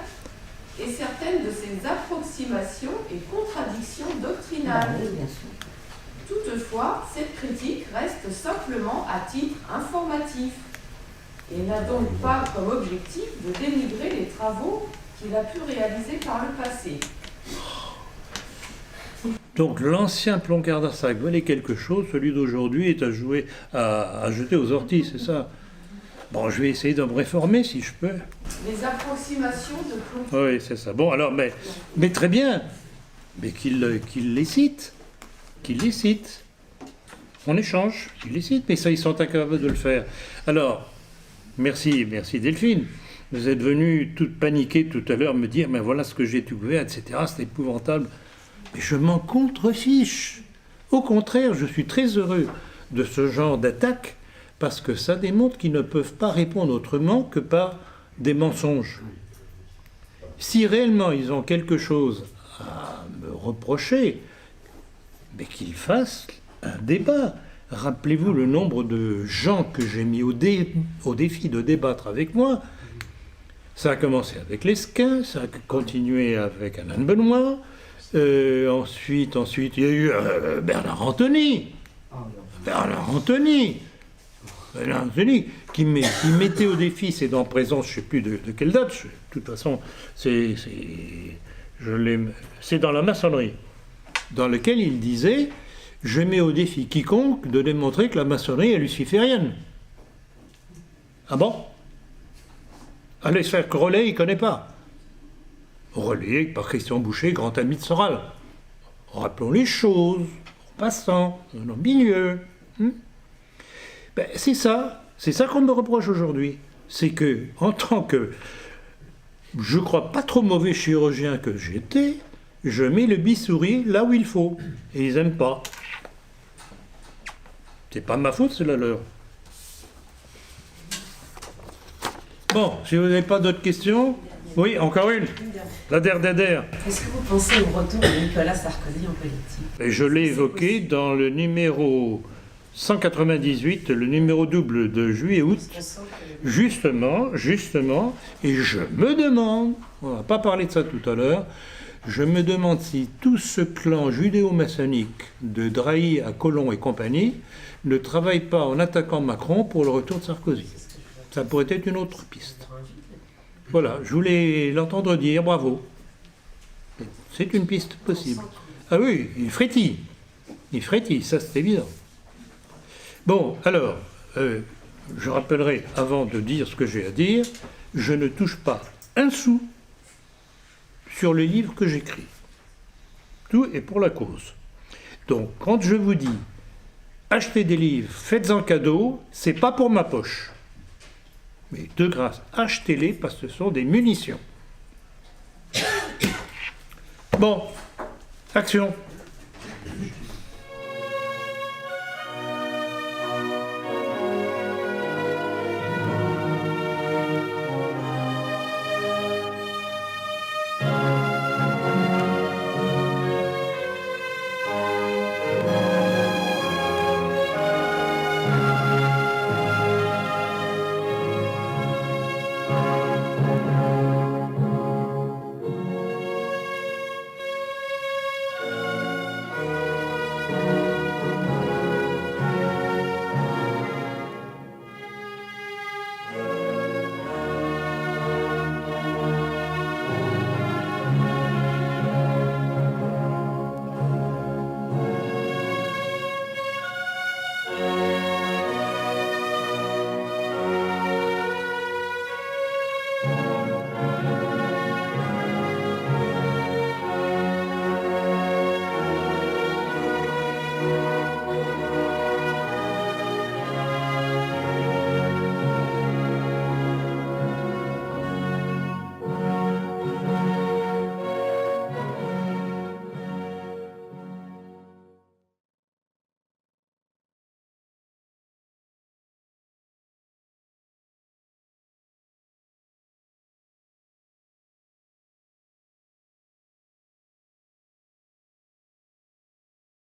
et certaines de ses approximations et contradictions doctrinales. Oui, bien sûr. Toutefois, cette critique reste simplement à titre informatif et n'a donc pas comme objectif de dénigrer les travaux qu'il a pu réaliser par le passé. Donc l'ancien Ploncart-Dassac valait quelque chose, celui d'aujourd'hui est à jeter aux orties, c'est ça. Bon, je vais essayer de me réformer si je peux. Les approximations de Ploncart. Oui, c'est ça. Bon, alors, mais très bien. Mais qu'il les cite. Qu'il les cite. On échange. Qu'il les cite. Mais ça, ils sont incapables de le faire. Alors, merci Delphine. Vous êtes venue toute paniquée tout à l'heure me dire, mais voilà ce que j'ai trouvé, etc. C'est épouvantable. Mais je m'en contrefiche. Au contraire, je suis très heureux de ce genre d'attaque parce que ça démontre qu'ils ne peuvent pas répondre autrement que par des mensonges. Si réellement ils ont quelque chose à me reprocher, mais qu'ils fassent un débat. Rappelez-vous le nombre de gens que j'ai mis au défi de débattre avec moi. Ça a commencé avec Lesquin, ça a continué avec Alain Benoît, Ensuite, il y a eu Bernard Anthony. Bernard Anthony, qui mettait au défi, c'est dans Présence, je ne sais plus de quelle date, de toute façon, c'est dans la maçonnerie, dans lequel il disait « Je mets au défi quiconque de démontrer que la maçonnerie est luciférienne. » Ah bon? Allez se faire Relais, il ne connaît pas. Relayé par Christian Boucher, grand ami de Soral. Rappelons les choses, en passant, en milieu. Ben, c'est ça qu'on me reproche aujourd'hui. C'est que, en tant que, je crois pas trop mauvais chirurgien que j'étais, je mets le bistouri là où il faut. Et ils n'aiment pas. C'est pas ma faute, c'est la leur. Bon, si vous n'avez pas d'autres questions... Oui, encore une. La der. Est-ce que vous pensez au retour de Nicolas Sarkozy en politique? Et je l'ai évoqué dans le numéro 198, le numéro double de juillet-août. Justement, et je me demande, on n'a pas parlé de ça tout à l'heure, je me demande si tout ce clan judéo-maçonnique de Drahi à Colomb et compagnie ne travaille pas en attaquant Macron pour le retour de Sarkozy. Ça pourrait être une autre piste. Voilà, je voulais l'entendre dire, bravo. C'est une piste possible. Ah oui, il frétille, ça c'est évident. Bon, alors, je rappellerai, avant de dire ce que j'ai à dire, je ne touche pas un sou sur les livres que j'écris. Tout est pour la cause. Donc, quand je vous dis, achetez des livres, faites-en cadeau, c'est pas pour ma poche. Mais de grâce, achetez-les parce que ce sont des munitions. Bon, action.